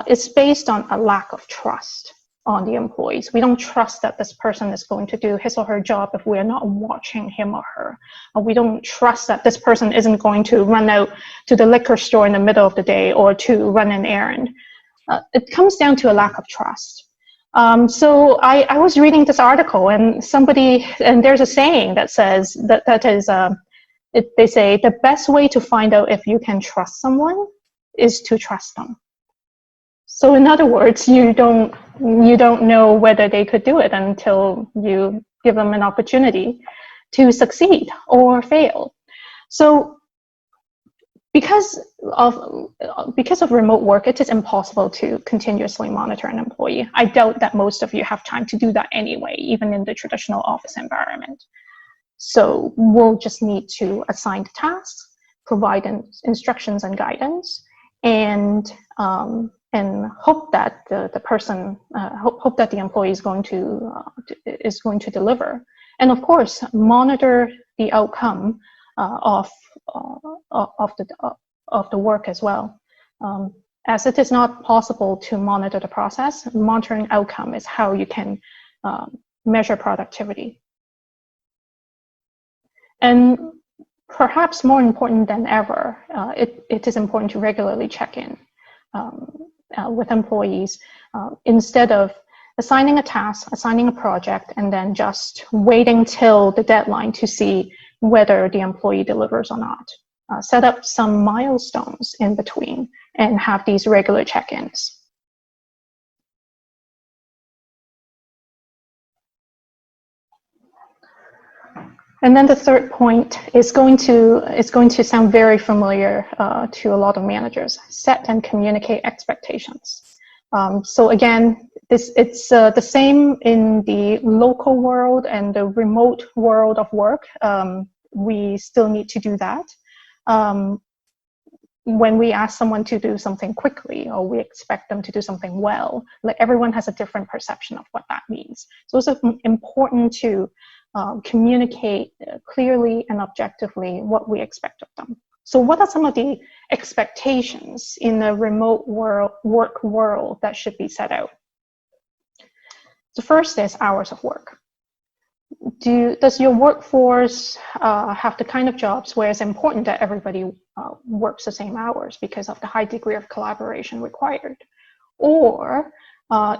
is based on a lack of trust on the employees. We don't trust that this person is going to do his or her job if we're not watching him or her. We don't trust that this person isn't going to run out to the liquor store in the middle of the day or to run an errand. It comes down to a lack of trust. So I was reading this article, and there's a saying that says they say the best way to find out if you can trust someone is to trust them. So in other words, you don't know whether they could do it until you give them an opportunity to succeed or fail. So because of remote work, it is impossible to continuously monitor an employee. I doubt that most of you have time to do that anyway, even in the traditional office environment. So we'll just need to assign the tasks, provide instructions and guidance, and hope that hope that the employee is going to deliver, and of course monitor the outcome of the work as well. As it is not possible to monitor the process, monitoring outcome is how you can measure productivity. And perhaps more important than ever, it is important to regularly check in with employees instead of assigning a task, assigning a project, and then just waiting till the deadline to see whether the employee delivers or not. Set up some milestones in between and have these regular check-ins. And then the third point is going to sound very familiar to a lot of managers. Set and communicate expectations. So again, it's the same in the local world and the remote world of work. We still need to do that. When we ask someone to do something quickly, or we expect them to do something well, like everyone has a different perception of what that means. So it's important to communicate clearly and objectively what we expect of them. So what are some of the expectations in the remote work world that should be set out? The first is hours of work. Does your workforce have the kind of jobs where it's important that everybody works the same hours because of the high degree of collaboration required? Or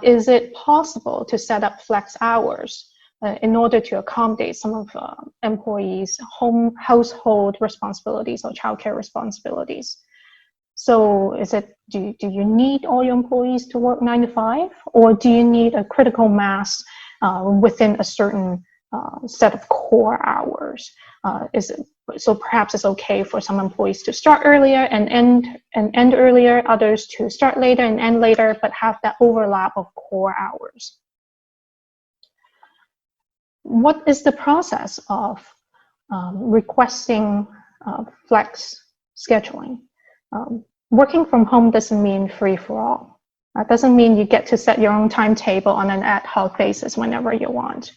is it possible to set up flex hours in order to accommodate some of employees' household responsibilities or childcare responsibilities? So do you need all your employees to work 9 to 5, or do you need a critical mass within a certain set of core hours? So perhaps it's okay for some employees to start earlier and end earlier, others to start later and end later, but have that overlap of core hours. What is the process of requesting flex scheduling? Working from home doesn't mean free for all. That doesn't mean you get to set your own timetable on an ad hoc basis whenever you want.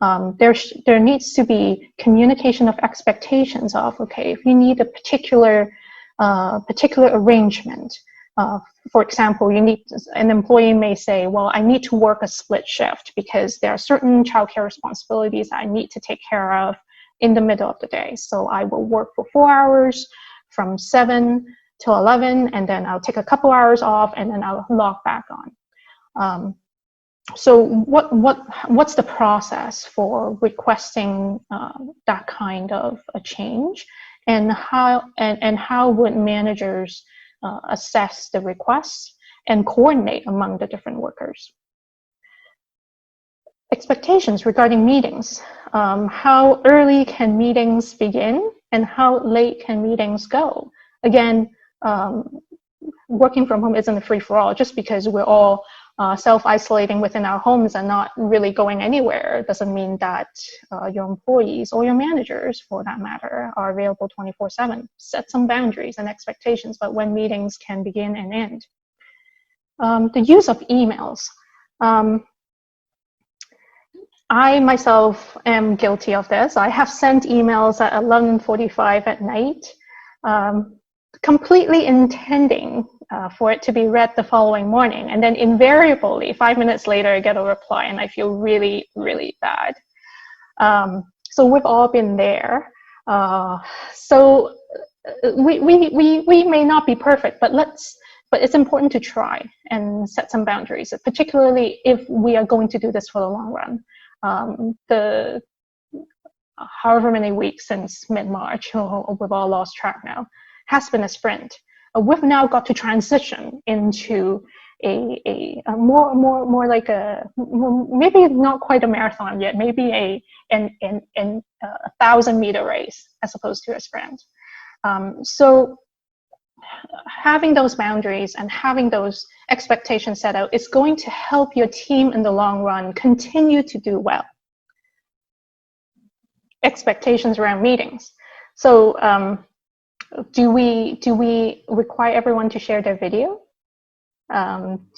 There needs to be communication of expectations of, okay, if you need a particular arrangement, for example, an employee may say, well, I need to work a split shift because there are certain childcare responsibilities I need to take care of in the middle of the day. So I will work for 4 hours from 7 to 11, and then I'll take a couple hours off, and then I'll log back on. So what's the process for requesting that kind of a change, and how would managers assess the requests and coordinate among the different workers? Expectations regarding meetings. How early can meetings begin, and how late can meetings go? Again, working from home isn't a free-for-all. Just because we're all self-isolating within our homes and not really going anywhere doesn't mean that your employees or your managers, for that matter, are available 24/7. Set some boundaries and expectations about when meetings can begin and end. The use of emails. I myself am guilty of this. I have sent emails at 11:45 at night, completely intending for it to be read the following morning. And then invariably, 5 minutes later, I get a reply and I feel really, really bad. So we've all been there. So we may not be perfect, but it's important to try and set some boundaries, particularly if we are going to do this for the long run. However many weeks since mid-March, we've all lost track now, has been a sprint. We've now got to transition into a more like maybe not quite a marathon yet, maybe a 1,000-meter race as opposed to a sprint. So having those boundaries and having those expectations set out is going to help your team in the long run continue to do well. Expectations around meetings. So do we require everyone to share their video?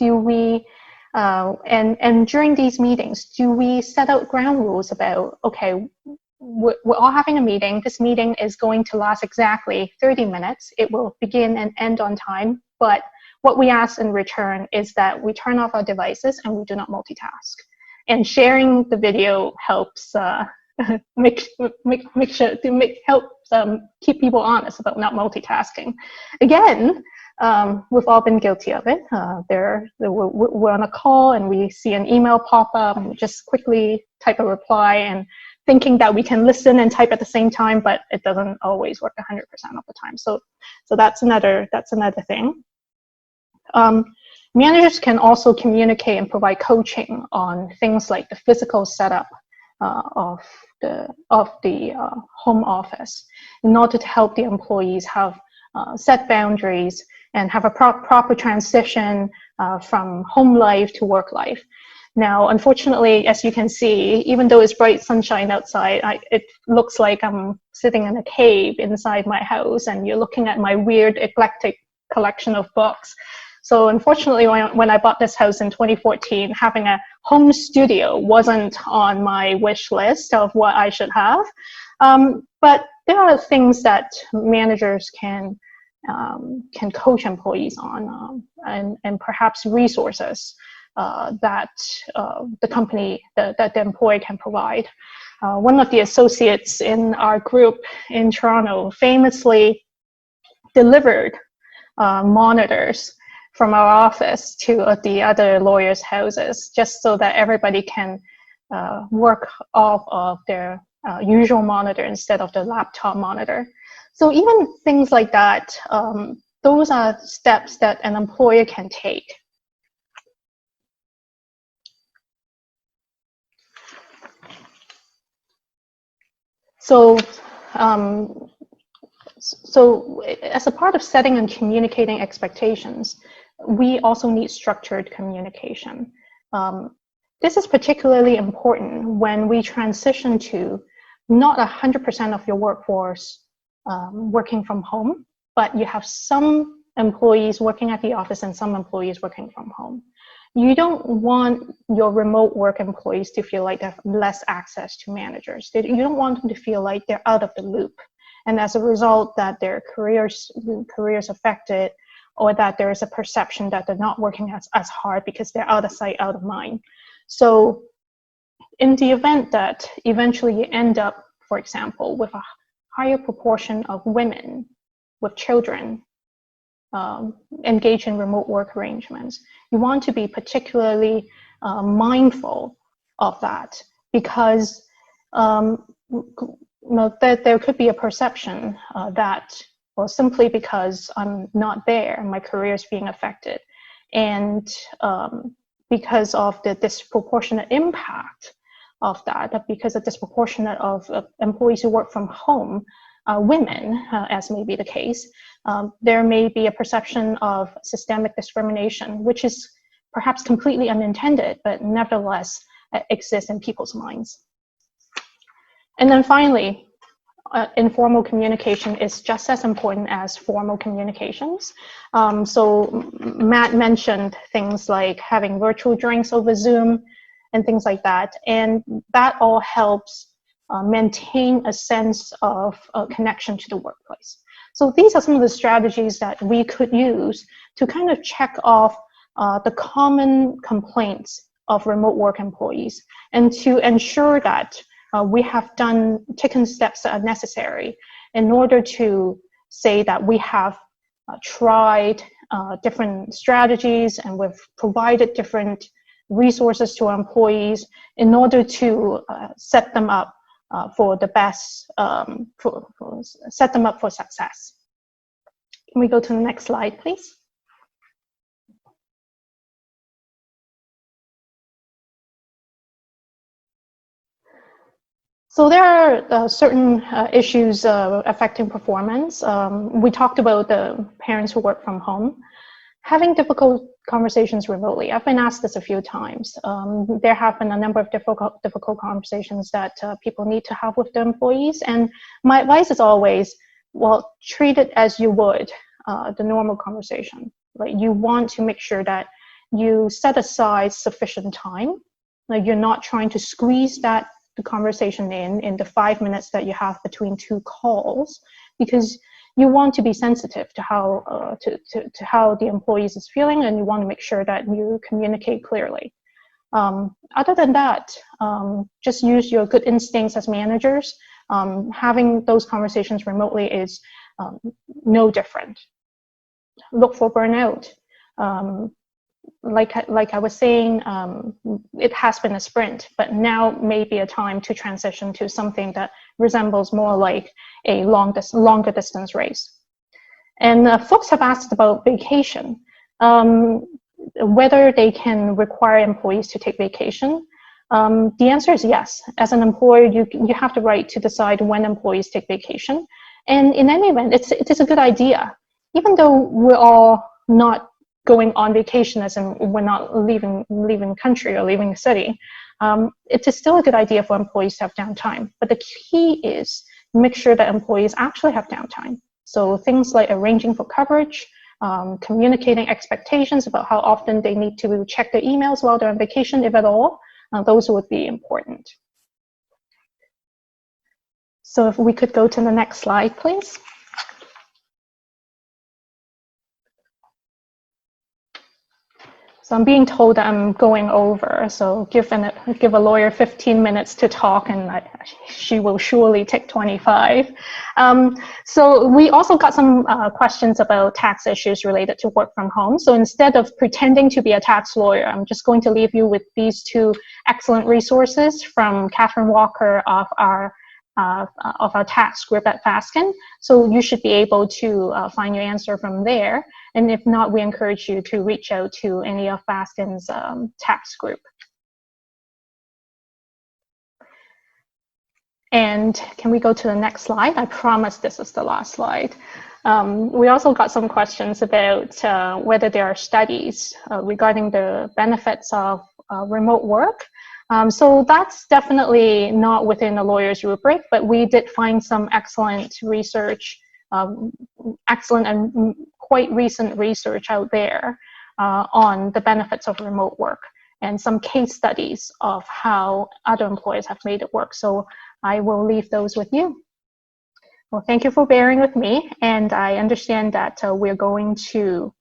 Do we and during these meetings, do we set out ground rules about, okay, we're all having a meeting. This meeting is going to last exactly 30 minutes. It will begin and end on time. But what we ask in return is that we turn off our devices and we do not multitask. And sharing the video helps make sure to help keep people honest about not multitasking. Again, we've all been guilty of it. We're on a call and we see an email pop up, and we just quickly type a reply and thinking that we can listen and type at the same time, but it doesn't always work 100% of the time. So that's another thing. Managers can also communicate and provide coaching on things like the physical setup of the home office in order to help the employees have set boundaries and have a proper transition from home life to work life. Now, unfortunately, as you can see, even though it's bright sunshine outside, it looks like I'm sitting in a cave inside my house, and you're looking at my weird, eclectic collection of books. So unfortunately, when I bought this house in 2014, having a home studio wasn't on my wish list of what I should have. But there are things that managers can coach employees on, and perhaps resources that the company, that the employee can provide. One of the associates in our group in Toronto famously delivered monitors from our office to the other lawyers' houses, just so that everybody can work off of their usual monitor instead of the laptop monitor. So even things like that, those are steps that an employer can take. So, as a part of setting and communicating expectations, we also need structured communication. This is particularly important when we transition to not 100% of your workforce working from home, but you have some employees working at the office and some employees working from home. You don't want your remote work employees to feel like they have less access to managers. You don't want them to feel like they're out of the loop, and as a result that their careers affected, or that there is a perception that they're not working as hard because they're out of sight, out of mind. So in the event that eventually you end up, for example, with a higher proportion of women with children engage in remote work arrangements, you want to be particularly mindful of that, because that there could be a perception that, well, simply because I'm not there, my career is being affected, and because of the disproportionate impact of that, because of disproportionate of employees who work from home, women, as may be the case, there may be a perception of systemic discrimination, which is perhaps completely unintended, but nevertheless exists in people's minds. And then finally, informal communication is just as important as formal communications. So Matt mentioned things like having virtual drinks over Zoom and things like that, and that all helps maintain a sense of connection to the workplace. So these are some of the strategies that we could use to kind of check off the common complaints of remote work employees, and to ensure that we have taken steps that are necessary in order to say that we have tried different strategies, and we've provided different resources to our employees in order to set them up for the best, set them up for success. Can we go to the next slide, please? So there are certain issues affecting performance. We talked about the parents who work from home. Having difficult conversations remotely. I've been asked this a few times. There have been a number of difficult conversations that people need to have with their employees. And my advice is always, well, treat it as you would the normal conversation. Like, you want to make sure that you set aside sufficient time. Like, you're not trying to squeeze the conversation in the 5 minutes that you have between two calls, because you want to be sensitive to how to how the employees is feeling, and you want to make sure that you communicate clearly. Other than that, just use your good instincts as managers. Having those conversations remotely is no different. Look for burnout. Like I was saying, it has been a sprint, but now may be a time to transition to something that resembles more like a longer distance race. And folks have asked about vacation, whether they can require employees to take vacation. The answer is yes. As an employer, you have the right to decide when employees take vacation. And in any event, it is a good idea. Even though we're all not going on vacation, as in we're not leaving country or leaving city, it is still a good idea for employees to have downtime. But the key is make sure that employees actually have downtime. So things like arranging for coverage, communicating expectations about how often they need to check their emails while they're on vacation, if at all, those would be important. So if we could go to the next slide, please. So I'm being told that I'm going over, so give a lawyer 15 minutes to talk, and she will surely take 25. So we also got some questions about tax issues related to work from home. So instead of pretending to be a tax lawyer, I'm just going to leave you with these two excellent resources from Catherine Walker of our tax group at Fasken. So you should be able to find your answer from there. And if not, we encourage you to reach out to any of Fasken's tax group. And can we go to the next slide? I promise this is the last slide. We also got some questions about whether there are studies regarding the benefits of remote work. So that's definitely not within the lawyer's rubric, but we did find some excellent research, excellent and quite recent research out there on the benefits of remote work and some case studies of how other employers have made it work. So I will leave those with you. Well, thank you for bearing with me, and I understand that we're going to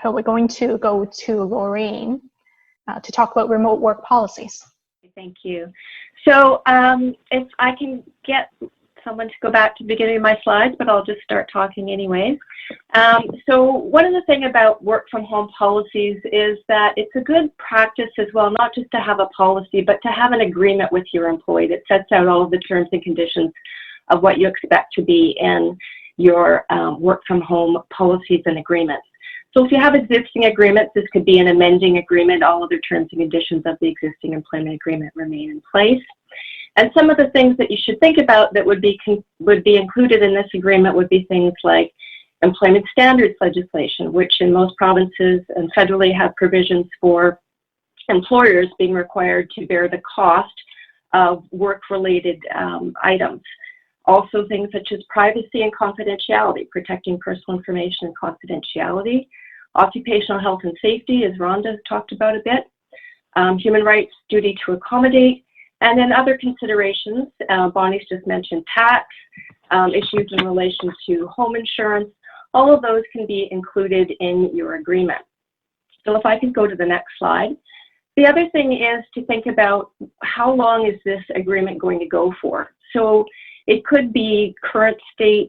go to Lorene to talk about remote work policies. Thank you. So if I can get someone to go back to the beginning of my slides, but I'll just start talking anyways. So one of the things about work from home policies is that it's a good practice as well, not just to have a policy, but to have an agreement with your employee that sets out all of the terms and conditions of what you expect to be in your work from home policies and agreements. So if you have existing agreements, this could be an amending agreement. All other terms and conditions of the existing employment agreement remain in place. And some of the things that you should think about that would be included in this agreement would be things like employment standards legislation, which in most provinces and federally have provisions for employers being required to bear the cost of work-related items. Also things such as privacy and confidentiality, protecting personal information and confidentiality, occupational health and safety, as Rhonda talked about a bit, human rights, duty to accommodate, and then other considerations. Bonnie's just mentioned tax, issues in relation to home insurance. All of those can be included in your agreement. So if I could go to the next slide. The other thing is to think about how long is this agreement going to go for. So it could be current state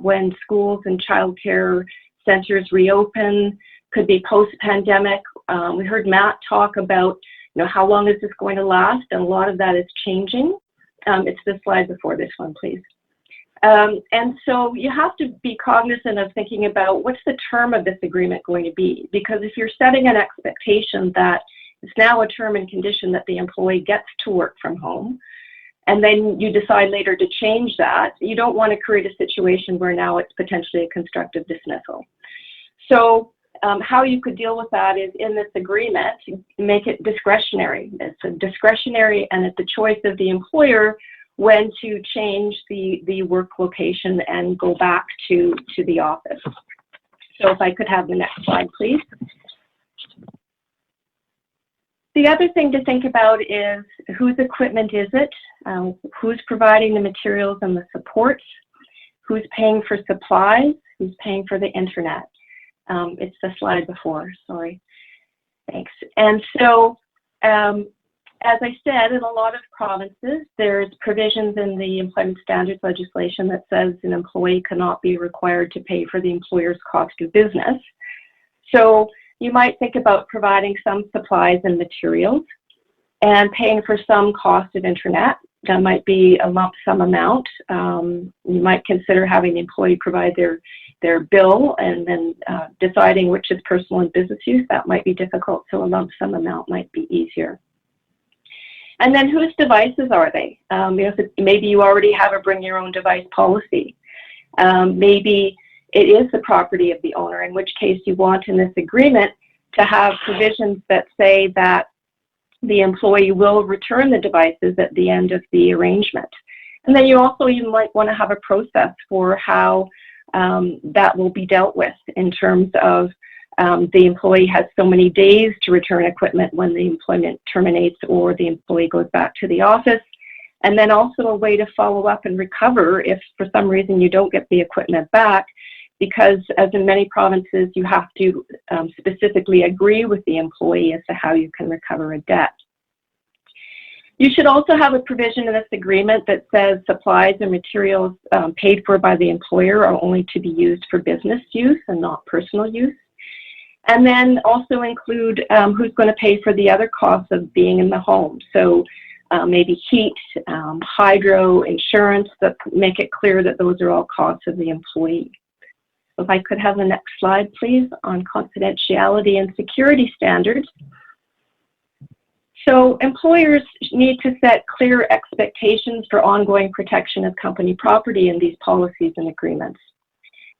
when schools and childcare centers reopen, could be post-pandemic. We heard Matt talk about, how long is this going to last, and a lot of that is changing. It's the slide before this one, please. And so you have to be cognizant of thinking about what's the term of this agreement going to be, because if you're setting an expectation that it's now a term and condition that the employee gets to work from home, and then you decide later to change that, you don't want to create a situation where now it's potentially a constructive dismissal. So how you could deal with that is in this agreement, make it discretionary. It's a discretionary and at the choice of the employer when to change the work location and go back to the office. So if I could have the next slide, please. The other thing to think about is whose equipment is it, who's providing the materials and the supports, who's paying for supplies, who's paying for the internet. It's the slide before, sorry. Thanks. And so as I said, in a lot of provinces, there's provisions in the employment standards legislation that says an employee cannot be required to pay for the employer's cost of business. So you might think about providing some supplies and materials and paying for some cost of internet. That might be a lump sum amount. You might consider having the employee provide their bill and then deciding which is personal and business use. That might be difficult, so a lump sum amount might be easier. And then whose devices are they? Maybe you already have a bring your own device policy. Maybe it is the property of the owner, in which case you want in this agreement to have provisions that say that the employee will return the devices at the end of the arrangement. And then you might want to have a process for how that will be dealt with, in terms of the employee has so many days to return equipment when the employment terminates or the employee goes back to the office. And then also a way to follow up and recover if for some reason you don't get the equipment back, because as in many provinces, you have to specifically agree with the employee as to how you can recover a debt. You should also have a provision in this agreement that says supplies and materials paid for by the employer are only to be used for business use and not personal use. And then also include who's going to pay for the other costs of being in the home. So maybe heat, hydro, insurance, that make it clear that those are all costs of the employee. So if I could have the next slide, please, on confidentiality and security standards. So employers need to set clear expectations for ongoing protection of company property in these policies and agreements,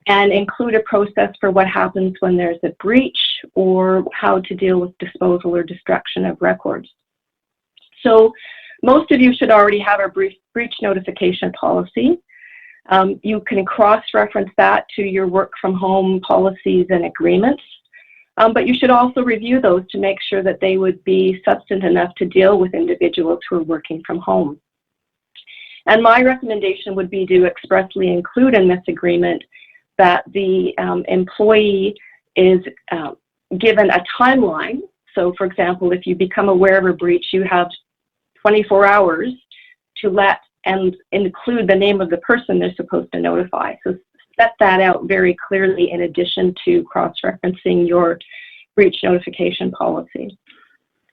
and include a process for what happens when there's a breach or how to deal with disposal or destruction of records. So most of you should already have a breach notification policy. You can cross-reference that to your work from home policies and agreements, but you should also review those to make sure that they would be substantive enough to deal with individuals who are working from home. And my recommendation would be to expressly include in this agreement that the employee is given a timeline. So for example, if you become aware of a breach, you have 24 hours to let and include the name of the person they're supposed to notify. So set that out very clearly in addition to cross-referencing your breach notification policy.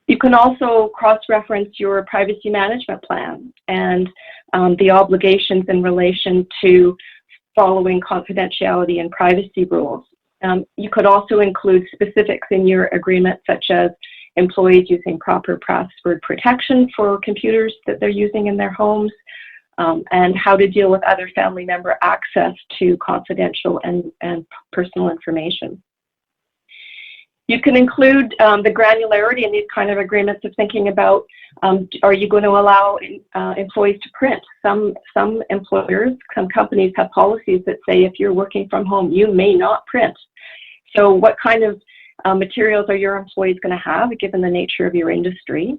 You can also cross-reference your privacy management plan and the obligations in relation to following confidentiality and privacy rules. You could also include specifics in your agreement, such as employees using proper password protection for computers that they're using in their homes, and how to deal with other family member access to confidential and personal information. You can include the granularity in these kind of agreements of thinking about, are you going to allow employees to print? Some employers, some companies have policies that say if you're working from home, you may not print. So what kind of materials are your employees going to have, given the nature of your industry?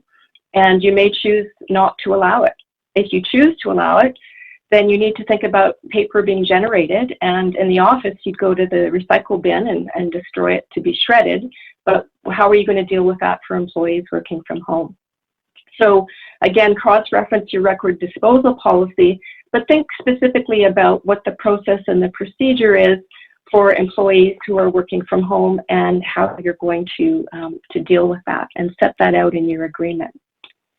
And you may choose not to allow it. If you choose to allow it, then you need to think about paper being generated, and in the office you'd go to the recycle bin and destroy it to be shredded, but how are you going to deal with that for employees working from home? So again, cross-reference your record disposal policy, but think specifically about what the process and the procedure is for employees who are working from home and how you're going to deal with that, and set that out in your agreement.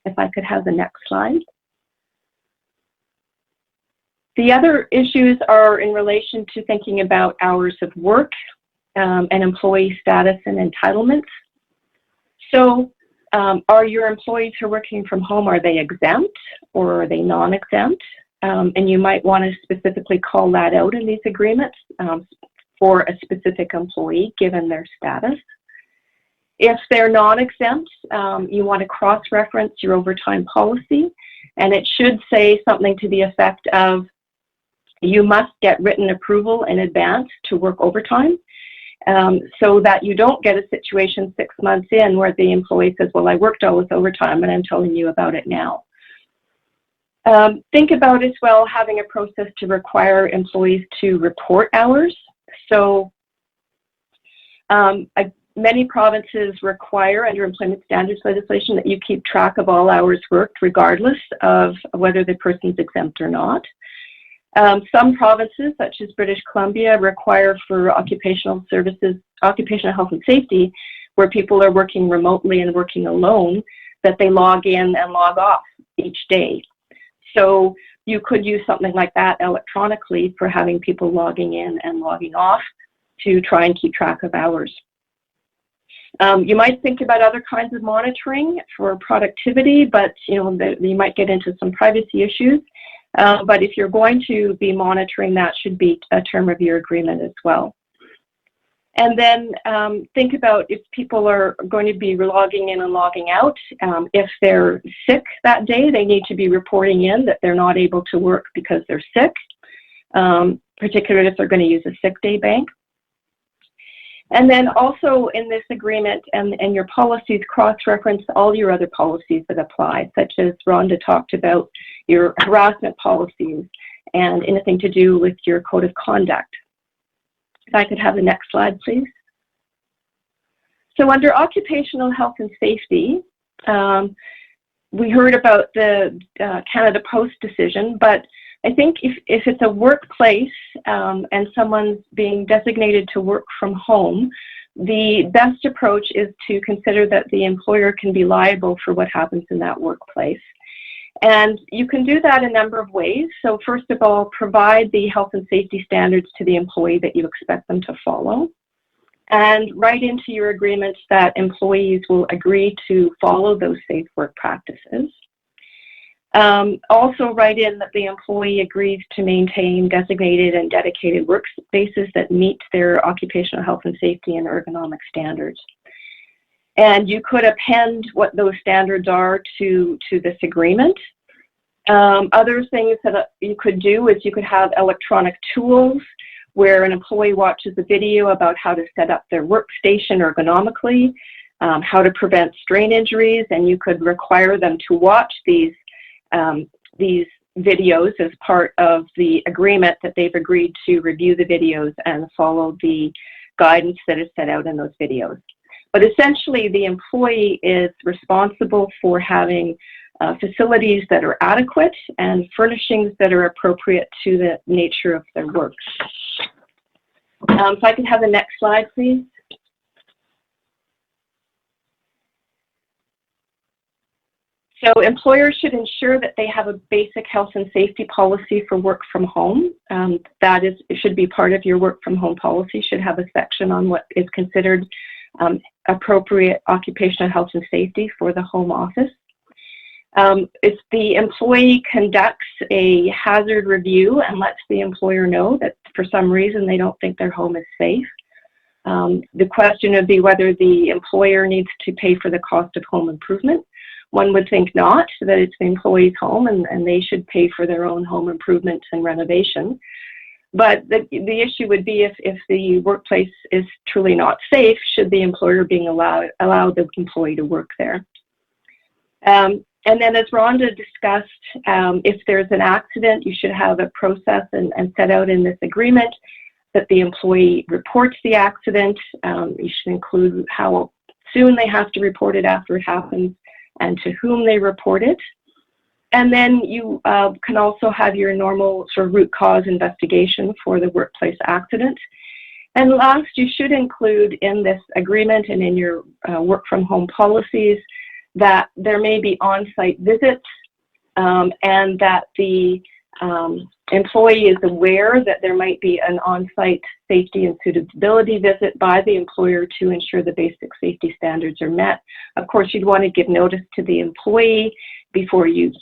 If I could have the next slide. The other issues are in relation to thinking about hours of work and employee status and entitlements. So are your employees who are working from home, are they exempt or are they non-exempt? And you might want to specifically call that out in these agreements for a specific employee given their status. If they're non-exempt, you want to cross-reference your overtime policy, and it should say something to the effect of, you must get written approval in advance to work overtime, so that you don't get a situation 6 months in where the employee says, well, I worked all this overtime and I'm telling you about it now. Think about as well having a process to require employees to report hours. So Many provinces require, under employment standards legislation, that you keep track of all hours worked, regardless of whether the person's exempt or not. Some provinces, such as British Columbia, require for occupational services, occupational health and safety, where people are working remotely and working alone, that they log in and log off each day. So you could use something like that electronically for having people logging in and logging off to try and keep track of hours. You might think about other kinds of monitoring for productivity, but you might get into some privacy issues. But if you're going to be monitoring, that should be a term of your agreement as well. And then think about if people are going to be logging in and logging out. If they're sick that day, they need to be reporting in that they're not able to work because they're sick, particularly if they're going to use a sick day bank. And then also in this agreement and your policies, cross-reference all your other policies that apply, such as Rhonda talked about, your harassment policies and anything to do with your code of conduct. If I could have the next slide, please. So under occupational health and safety, we heard about the Canada Post decision, but I think if it's a workplace and someone's being designated to work from home, the best approach is to consider that the employer can be liable for what happens in that workplace. And you can do that a number of ways. So first of all, provide the health and safety standards to the employee that you expect them to follow. And write into your agreements that employees will agree to follow those safe work practices. Also write in that the employee agrees to maintain designated and dedicated workspaces that meet their occupational health and safety and ergonomic standards. And you could append what those standards are to this agreement. Other things that you could do is you could have electronic tools where an employee watches a video about how to set up their workstation ergonomically, how to prevent strain injuries, and you could require them to watch these videos as part of the agreement that they've agreed to review the videos and follow the guidance that is set out in those videos. But essentially, the employee is responsible for having facilities that are adequate and furnishings that are appropriate to the nature of their work. If I can have the next slide, please. So employers should ensure that they have a basic health and safety policy for work from home. It should be part of your work from home policy, should have a section on what is considered appropriate occupational health and safety for the home office. If the employee conducts a hazard review and lets the employer know that for some reason they don't think their home is safe, the question would be whether the employer needs to pay for the cost of home improvement. One would think not, that it's the employee's home and they should pay for their own home improvements and renovation. But the issue would be if the workplace is truly not safe, should the employer being allow the employee to work there. And then as Rhonda discussed, if there's an accident, you should have a process and set out in this agreement that the employee reports the accident. You should include how soon they have to report it after it happens and to whom they report it. And then you can also have your normal sort of root cause investigation for the workplace accident. And last, you should include in this agreement and in your work from home policies that there may be on-site visits and that the employee is aware that there might be an on-site safety and suitability visit by the employer to ensure the basic safety standards are met. Of course, you'd want to give notice to the employee before you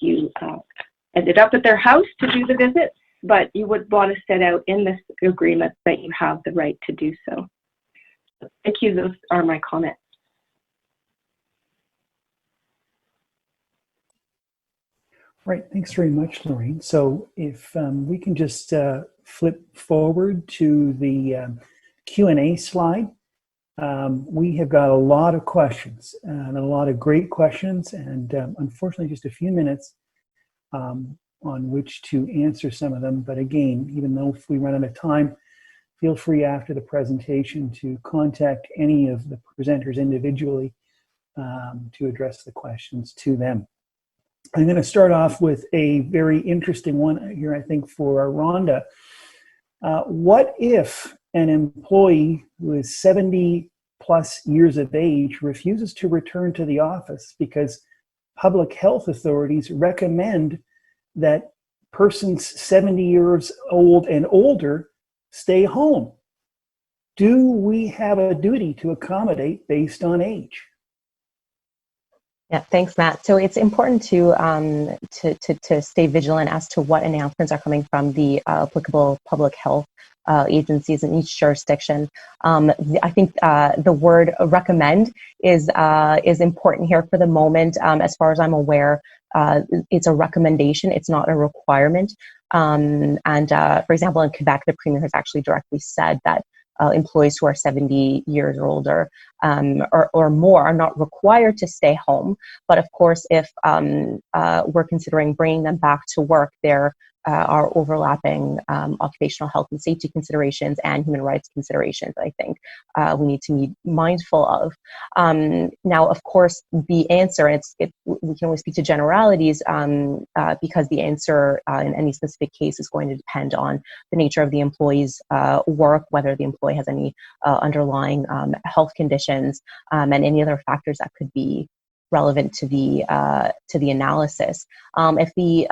ended up at their house to do the visit, but you would want to set out in this agreement that you have the right to do so. Thank you. Those are my comments. Right, thanks very much, Lorene. So if we can just flip forward to the Q&A slide. We have got a lot of questions and a lot of great questions, and unfortunately just a few minutes on which to answer some of them. But again, even though if we run out of time, feel free after the presentation to contact any of the presenters individually to address the questions to them. I'm going to start off with a very interesting one here, I think, for Rhonda. What if an employee who is 70 plus years of age refuses to return to the office because public health authorities recommend that persons 70 years old and older stay home? Do we have a duty to accommodate based on age? Yeah, thanks, Matt. So it's important to stay vigilant as to what announcements are coming from the applicable public health agencies in each jurisdiction. I think the word recommend is important here for the moment. As far as I'm aware, it's a recommendation. It's not a requirement. For example, in Quebec, the Premier has actually directly said that employees who are 70 years or older or more are not required to stay home. But of course, if we're considering bringing them back to work, there are overlapping occupational health and safety considerations and human rights considerations that I think we need to be mindful of. Now, of course, the answer, we can always speak to generalities because the answer in any specific case is going to depend on the nature of the employee's work, whether the employee has any underlying health conditions, and any other factors that could be relevant to the analysis. If the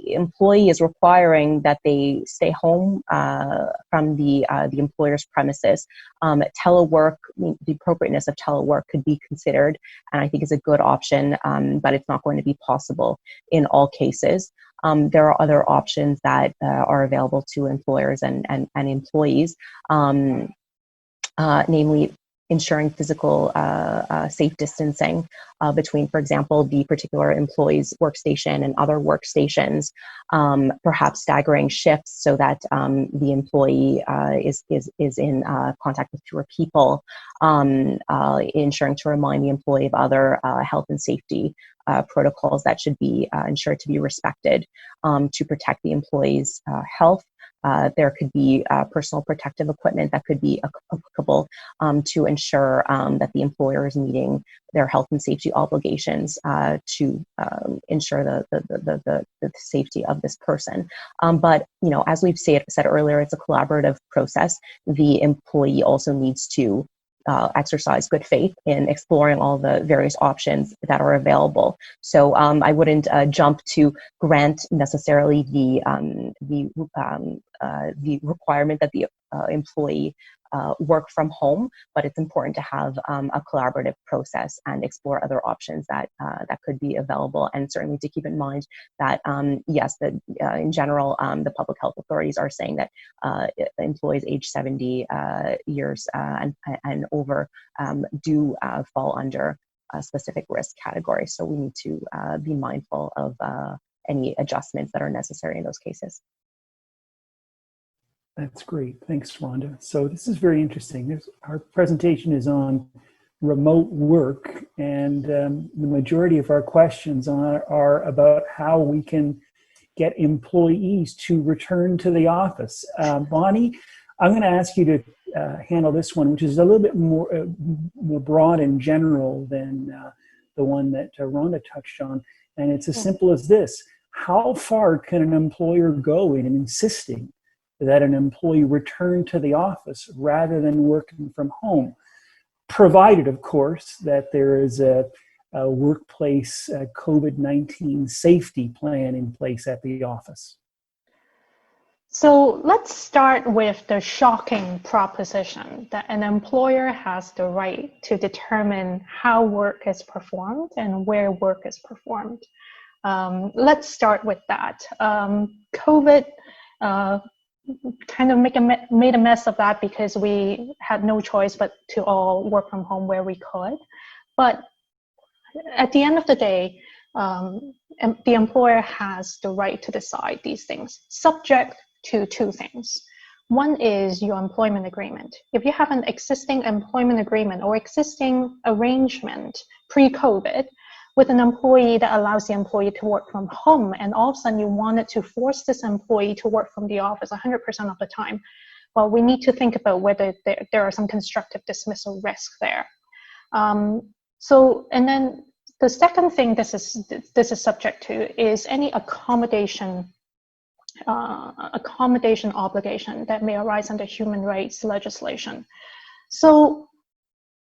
employee is requiring that they stay home from the employer's premises, telework, the appropriateness of telework could be considered, and I think is a good option, but it's not going to be possible in all cases. There are other options that are available to employers and employees, namely ensuring physical safe distancing between, for example, the particular employee's workstation and other workstations, perhaps staggering shifts so that the employee is in contact with fewer people, ensuring to remind the employee of other health and safety protocols that should be ensured to be respected to protect the employee's health. There could be personal protective equipment that could be applicable to ensure that the employer is meeting their health and safety obligations to ensure the safety of this person. But as we've said earlier, it's a collaborative process. The employee also needs to exercise good faith in exploring all the various options that are available. So I wouldn't jump to grant necessarily the requirement that the employee work from home, but it's important to have a collaborative process and explore other options that could be available, and certainly to keep in mind that yes, in general the public health authorities are saying that employees age 70 years and over do fall under a specific risk category, so we need to be mindful of any adjustments that are necessary in those cases. That's great. Thanks, Rhonda. So this is very interesting. Our presentation is on remote work, and the majority of our questions are about how we can get employees to return to the office. Bonny, I'm going to ask you to handle this one, which is a little bit more broad and general than the one that Rhonda touched on. And it's as simple as this. How far can an employer go in insisting that an employee return to the office rather than working from home, provided, of course, that there is a workplace COVID-19 safety plan in place at the office? So let's start with the shocking proposition that an employer has the right to determine how work is performed and where work is performed. Let's start with that. COVID kind of made a mess of that because we had no choice but to all work from home where we could. But at the end of the day, the employer has the right to decide these things, subject to two things. One is your employment agreement. If you have an existing employment agreement or existing arrangement pre-COVID with an employee that allows the employee to work from home, and all of a sudden you wanted to force this employee to work from the office 100% of the time, well, we need to think about whether there are some constructive dismissal risk there. And then the second thing this is subject to is any accommodation obligation that may arise under human rights legislation. So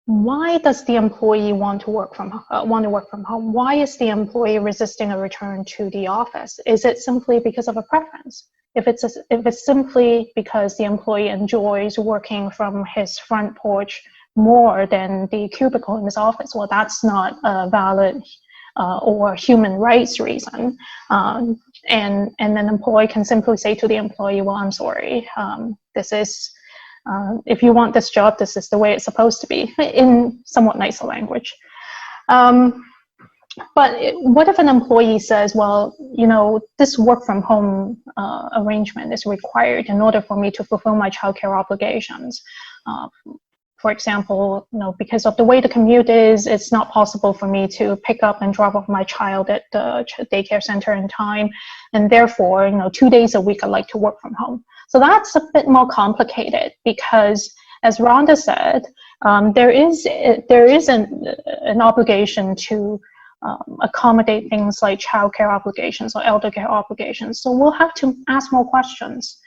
why does the employee want to work from home? Why is the employee resisting a return to the office? Is it simply because of a preference? If it's simply because the employee enjoys working from his front porch more than the cubicle in his office, well, that's not a valid or human rights reason. And an employee can simply say to the employee, well, I'm sorry, this is, if you want this job, this is the way it's supposed to be, in somewhat nicer language. But what if an employee says, well, you know, this work from home arrangement is required in order for me to fulfill my childcare obligations. For example, you know, because of the way the commute is, it's not possible for me to pick up and drop off my child at the daycare center in time. And therefore, you know, 2 days a week, I like to work from home. So that's a bit more complicated because, as Rhonda said, there is an obligation to accommodate things like childcare obligations or elder care obligations. So we'll have to ask more questions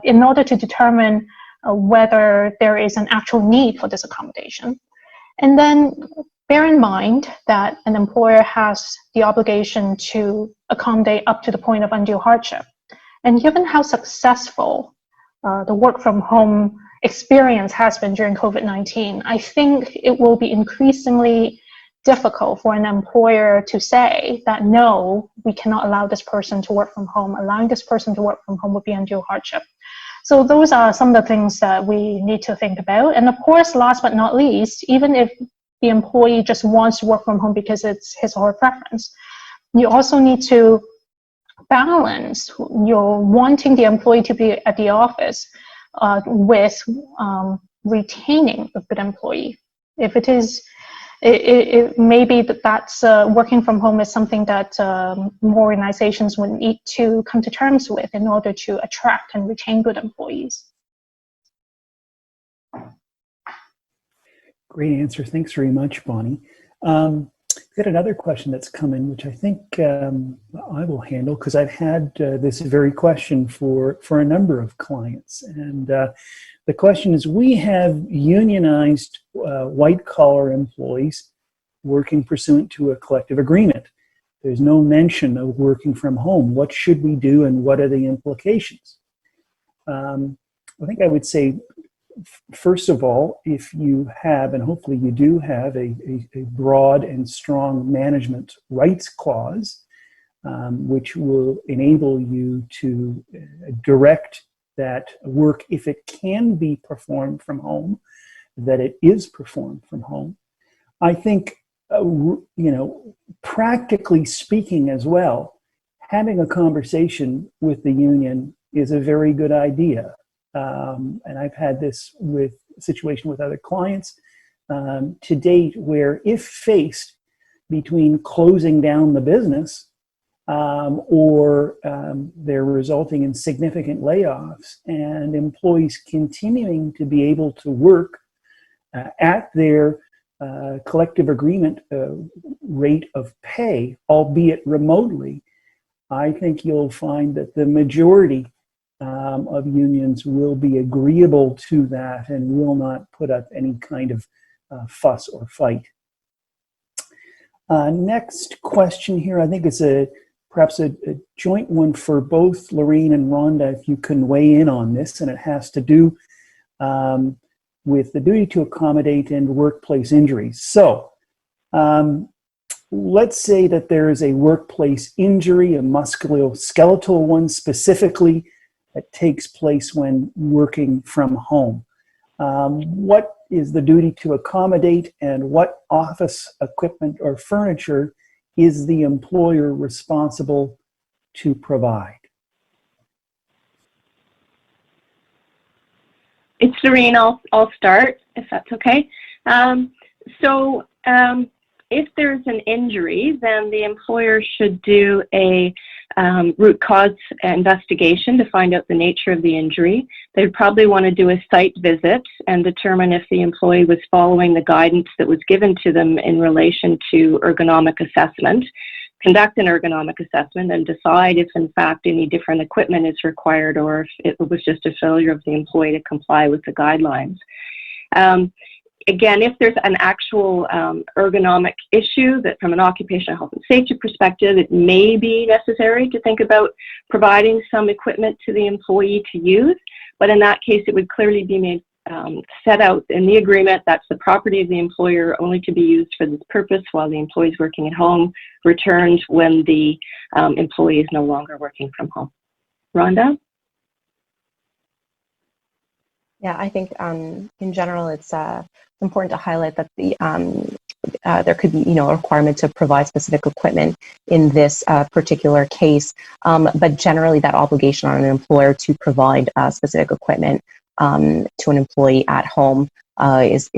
in order to determine whether there is an actual need for this accommodation. And then bear in mind that an employer has the obligation to accommodate up to the point of undue hardship. And given how successful the work from home experience has been during COVID-19, I think it will be increasingly difficult for an employer to say that, no, we cannot allow this person to work from home. Allowing this person to work from home would be undue hardship. So those are some of the things that we need to think about. And of course, last but not least, even if the employee just wants to work from home because it's his or her preference, you also need to balance your wanting the employee to be at the office with retaining a good employee. If it is, it may be that's working from home is something that more organizations would need to come to terms with in order to attract and retain good employees. Great answer. Thanks very much, Bonnie. We've got another question that's come in, which I think I will handle because I've had this very question for a number of clients. And the question is, we have unionized white-collar employees working pursuant to a collective agreement. There's no mention of working from home. What should we do and what are the implications? I think I would say, first of all, if you have, and hopefully you do have, a broad and strong management rights clause, which will enable you to direct that work, if it can be performed from home, that it is performed from home. I think, you know, practically speaking as well, having a conversation with the union is a very good idea. And I've had this with a situation with other clients to date where, if faced between closing down the business or they're resulting in significant layoffs and employees continuing to be able to work at their collective agreement rate of pay, albeit remotely, I think you'll find that the majority of unions will be agreeable to that and will not put up any kind of fuss or fight. Next question here, I think is perhaps a joint one for both Lorene and Rhonda, if you can weigh in on this, and it has to do with the duty to accommodate and workplace injuries. So let's say that there is a workplace injury, a musculoskeletal one specifically, that takes place when working from home. What is the duty to accommodate, and what office equipment or furniture is the employer responsible to provide? It's Lorene. I'll start, if that's okay. If there's an injury, then the employer should do a root cause investigation to find out the nature of the injury. They'd probably want to do a site visit and determine if the employee was following the guidance that was given to them in relation to ergonomic assessment, conduct an ergonomic assessment and decide if in fact any different equipment is required or if it was just a failure of the employee to comply with the guidelines. Again, if there's an actual ergonomic issue that from an occupational health and safety perspective, it may be necessary to think about providing some equipment to the employee to use. But in that case, it would clearly be made set out in the agreement that's the property of the employer, only to be used for this purpose while the employee is working at home, returned when the employee is no longer working from home. Rhonda? Yeah, I think in general, it's important to highlight that there could be, a requirement to provide specific equipment in this particular case, but generally that obligation on an employer to provide specific equipment to an employee at home is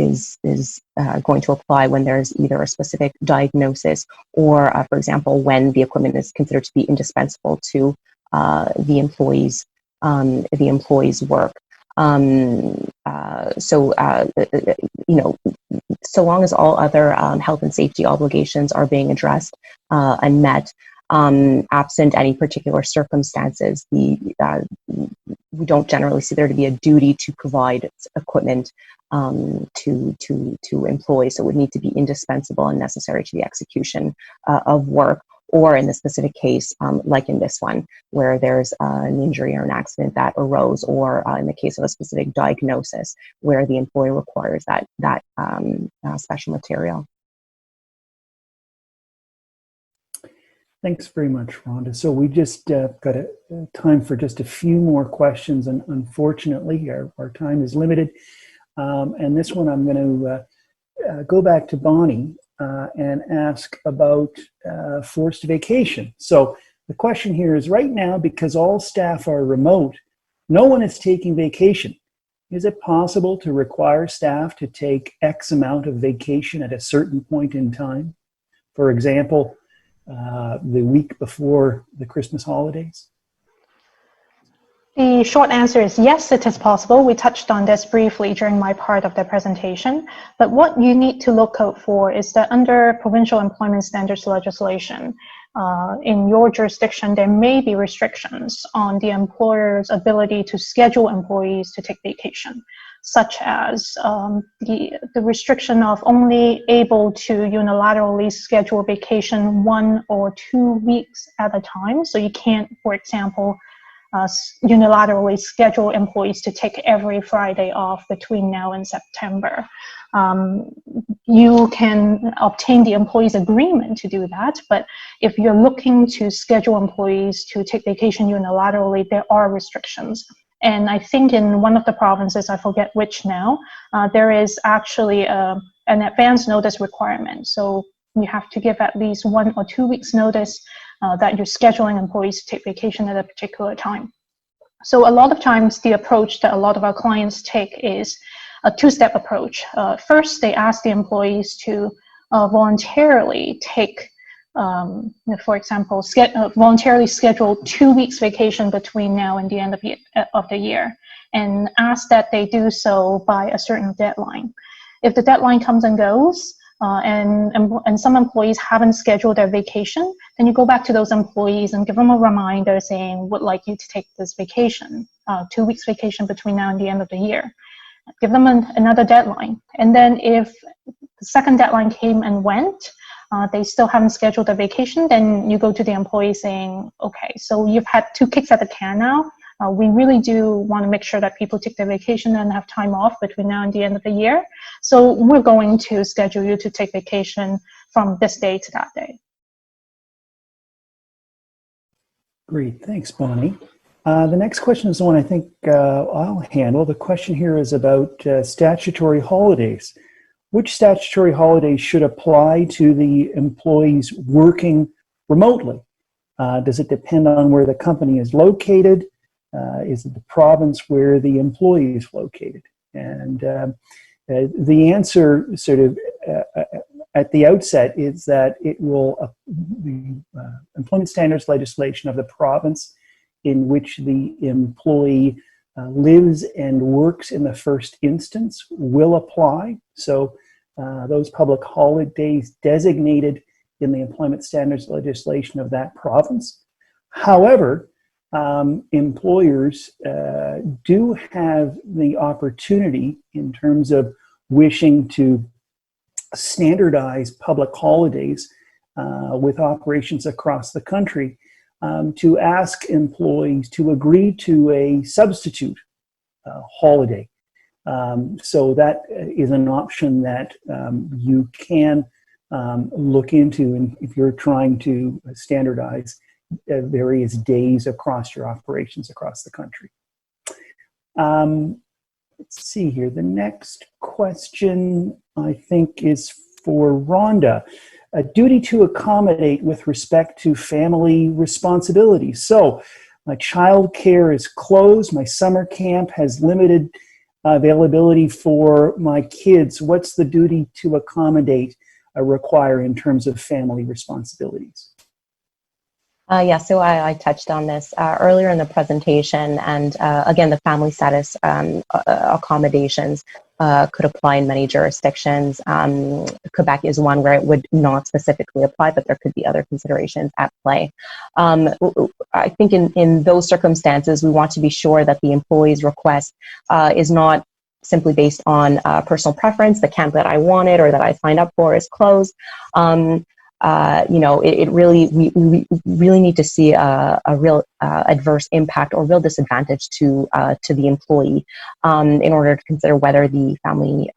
going to apply when there's either a specific diagnosis or, for example, when the equipment is considered to be indispensable to the employee's work. So long as all other health and safety obligations are being addressed and met, absent any particular circumstances, we don't generally see there to be a duty to provide equipment to employees. So it would need to be indispensable and necessary to the execution of work. Or in the specific case, like in this one, where there's an injury or an accident that arose, or in the case of a specific diagnosis, where the employer requires that special material. Thanks very much, Rhonda. So we just got time for just a few more questions, and unfortunately our time is limited. And this one I'm going to go back to Bonny and ask about forced vacation. So the question here is, right now, because all staff are remote, no one is taking vacation. Is it possible to require staff to take X amount of vacation at a certain point in time? For example, the week before the Christmas holidays? The short answer is yes, it is possible. We touched on this briefly during my part of the presentation. But what you need to look out for is that under provincial employment standards legislation, in your jurisdiction, there may be restrictions on the employer's ability to schedule employees to take vacation, such as the restriction of only able to unilaterally schedule vacation 1 or 2 weeks at a time. So you can't, for example, unilaterally schedule employees to take every Friday off between now and September. You can obtain the employee's agreement to do that, but if you're looking to schedule employees to take vacation unilaterally, there are restrictions. And I think in one of the provinces, I forget which now, there is actually an advance notice requirement. So you have to give at least 1 or 2 weeks notice that you're scheduling employees to take vacation at a particular time. So a lot of times the approach that a lot of our clients take is a two-step approach. First, they ask the employees to voluntarily take, for example, voluntarily schedule 2 weeks vacation between now and the end of the year, and ask that they do so by a certain deadline. If the deadline comes and goes, and some employees haven't scheduled their vacation, then you go back to those employees and give them a reminder saying, would like you to take this vacation, 2 weeks vacation between now and the end of the year. Give them another deadline. And then if the second deadline came and went, they still haven't scheduled their vacation, then you go to the employee saying, okay, so you've had 2 kicks at the can now. We really do want to make sure that people take their vacation and have time off between now and the end of the year. So we're going to schedule you to take vacation from this day to that day. Great, thanks, Bonny. The next question is the one I think I'll handle. The question here is about statutory holidays. Which statutory holidays should apply to the employees working remotely? Does it depend on where the company is located? Is it the province where the employee is located? And the answer sort of at the outset is that it will, the employment standards legislation of the province in which the employee lives and works in the first instance will apply. So those public holidays designated in the employment standards legislation of that province. However, employers do have the opportunity, in terms of wishing to standardize public holidays with operations across the country, to ask employees to agree to a substitute holiday. So that is an option that you can look into if you're trying to standardize various days across your operations across the country. Let's see here. The next question, I think, is for Rhonda. A duty to accommodate with respect to family responsibilities. So my child care is closed. My summer camp has limited availability for my kids. What's the duty to accommodate require in terms of family responsibilities? Yeah, so I touched on this earlier in the presentation, and again, the family status accommodations could apply in many jurisdictions. Quebec is one where it would not specifically apply, but there could be other considerations at play. I think in those circumstances, we want to be sure that the employee's request is not simply based on personal preference. The camp that I wanted or that I signed up for is closed. We really need to see a real adverse impact or real disadvantage to the employee in order to consider whether the family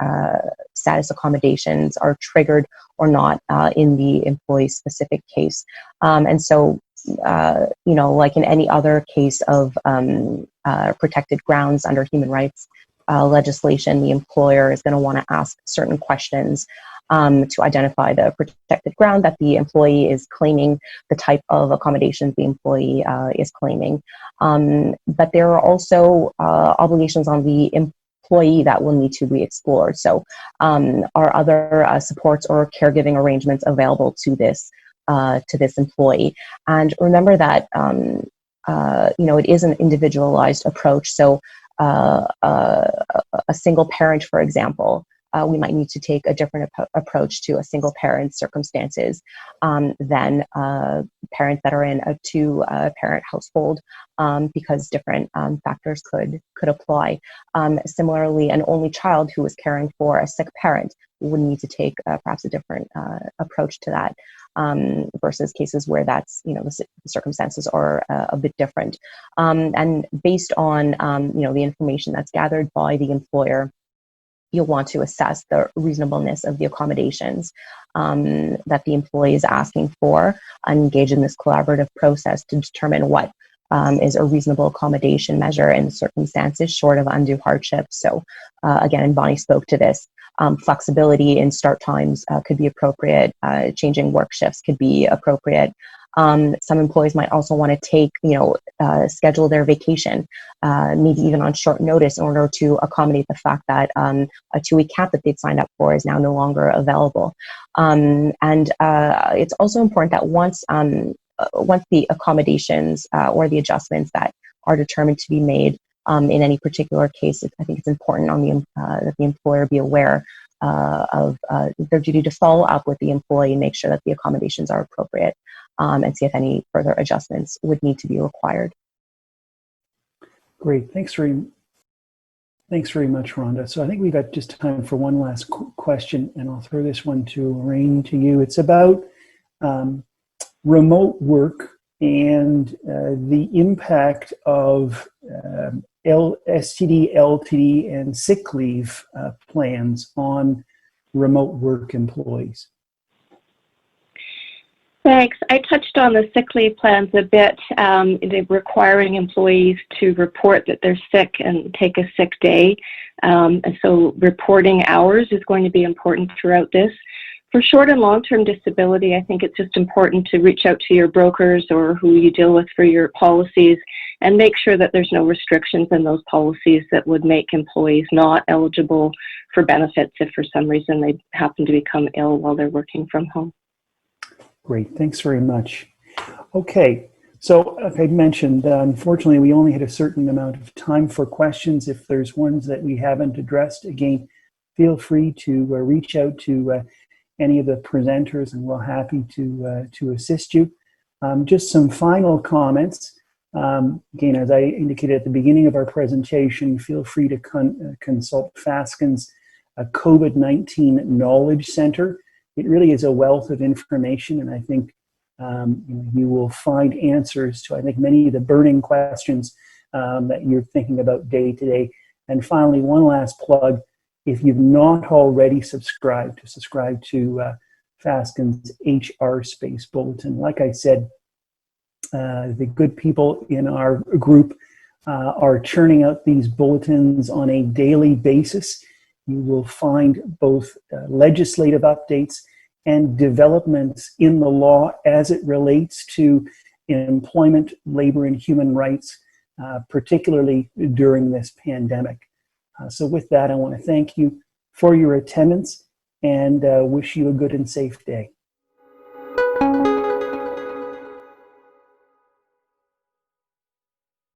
status accommodations are triggered or not in the employee's specific case. And so, like in any other case of protected grounds under human rights legislation, the employer is going to want to ask certain questions to identify the protected ground that the employee is claiming, the type of accommodations the employee is claiming. But there are also obligations on the employee that will need to be explored. So are other supports or caregiving arrangements available to this employee? And remember that it is an individualized approach. So a single parent, for example, we might need to take a different approach to a single parent's circumstances than parents that are in a two-parent household, because different factors could apply. Similarly, an only child who is caring for a sick parent would need to take perhaps a different approach to that versus cases where that's the circumstances are a bit different. And based on the information that's gathered by the employer, you'll want to assess the reasonableness of the accommodations that the employee is asking for and engage in this collaborative process to determine what is a reasonable accommodation measure in circumstances short of undue hardship. So again, and Bonny spoke to this, flexibility in start times could be appropriate, changing work shifts could be appropriate. Some employees might also want to take, schedule their vacation, maybe even on short notice in order to accommodate the fact that a 2-week camp that they'd signed up for is now no longer available. And it's also important that once the accommodations or the adjustments that are determined to be made in any particular case, I think it's important that the employer be aware of their duty to follow up with the employee and make sure that the accommodations are appropriate. And see if any further adjustments would need to be required. Great, thanks very much, Rhonda. So I think we've got just time for one last question, and I'll throw this one to Lorene, to you. It's about remote work and the impact of STD, LTD, and sick leave plans on remote work employees. Thanks. I touched on the sick leave plans a bit, requiring employees to report that they're sick and take a sick day. And so reporting hours is going to be important throughout this. For short and long-term disability, I think it's just important to reach out to your brokers or who you deal with for your policies and make sure that there's no restrictions in those policies that would make employees not eligible for benefits if for some reason they happen to become ill while they're working from home. Great, thanks very much. Okay, so like I mentioned, unfortunately, we only had a certain amount of time for questions. If there's ones that we haven't addressed, again, feel free to reach out to any of the presenters, and we're happy to assist you. Just some final comments. Again, as I indicated at the beginning of our presentation, feel free to consult Fasken's COVID-19 Knowledge Center. It really is a wealth of information, and I think you will find answers to, I think, many of the burning questions that you're thinking about day to day. And finally, one last plug. If you've not already subscribed to Fasken's HR Space Bulletin. Like I said, the good people in our group are churning out these bulletins on a daily basis. You will find both legislative updates and developments in the law as it relates to employment, labor, and human rights, particularly during this pandemic. So with that, I want to thank you for your attendance and wish you a good and safe day.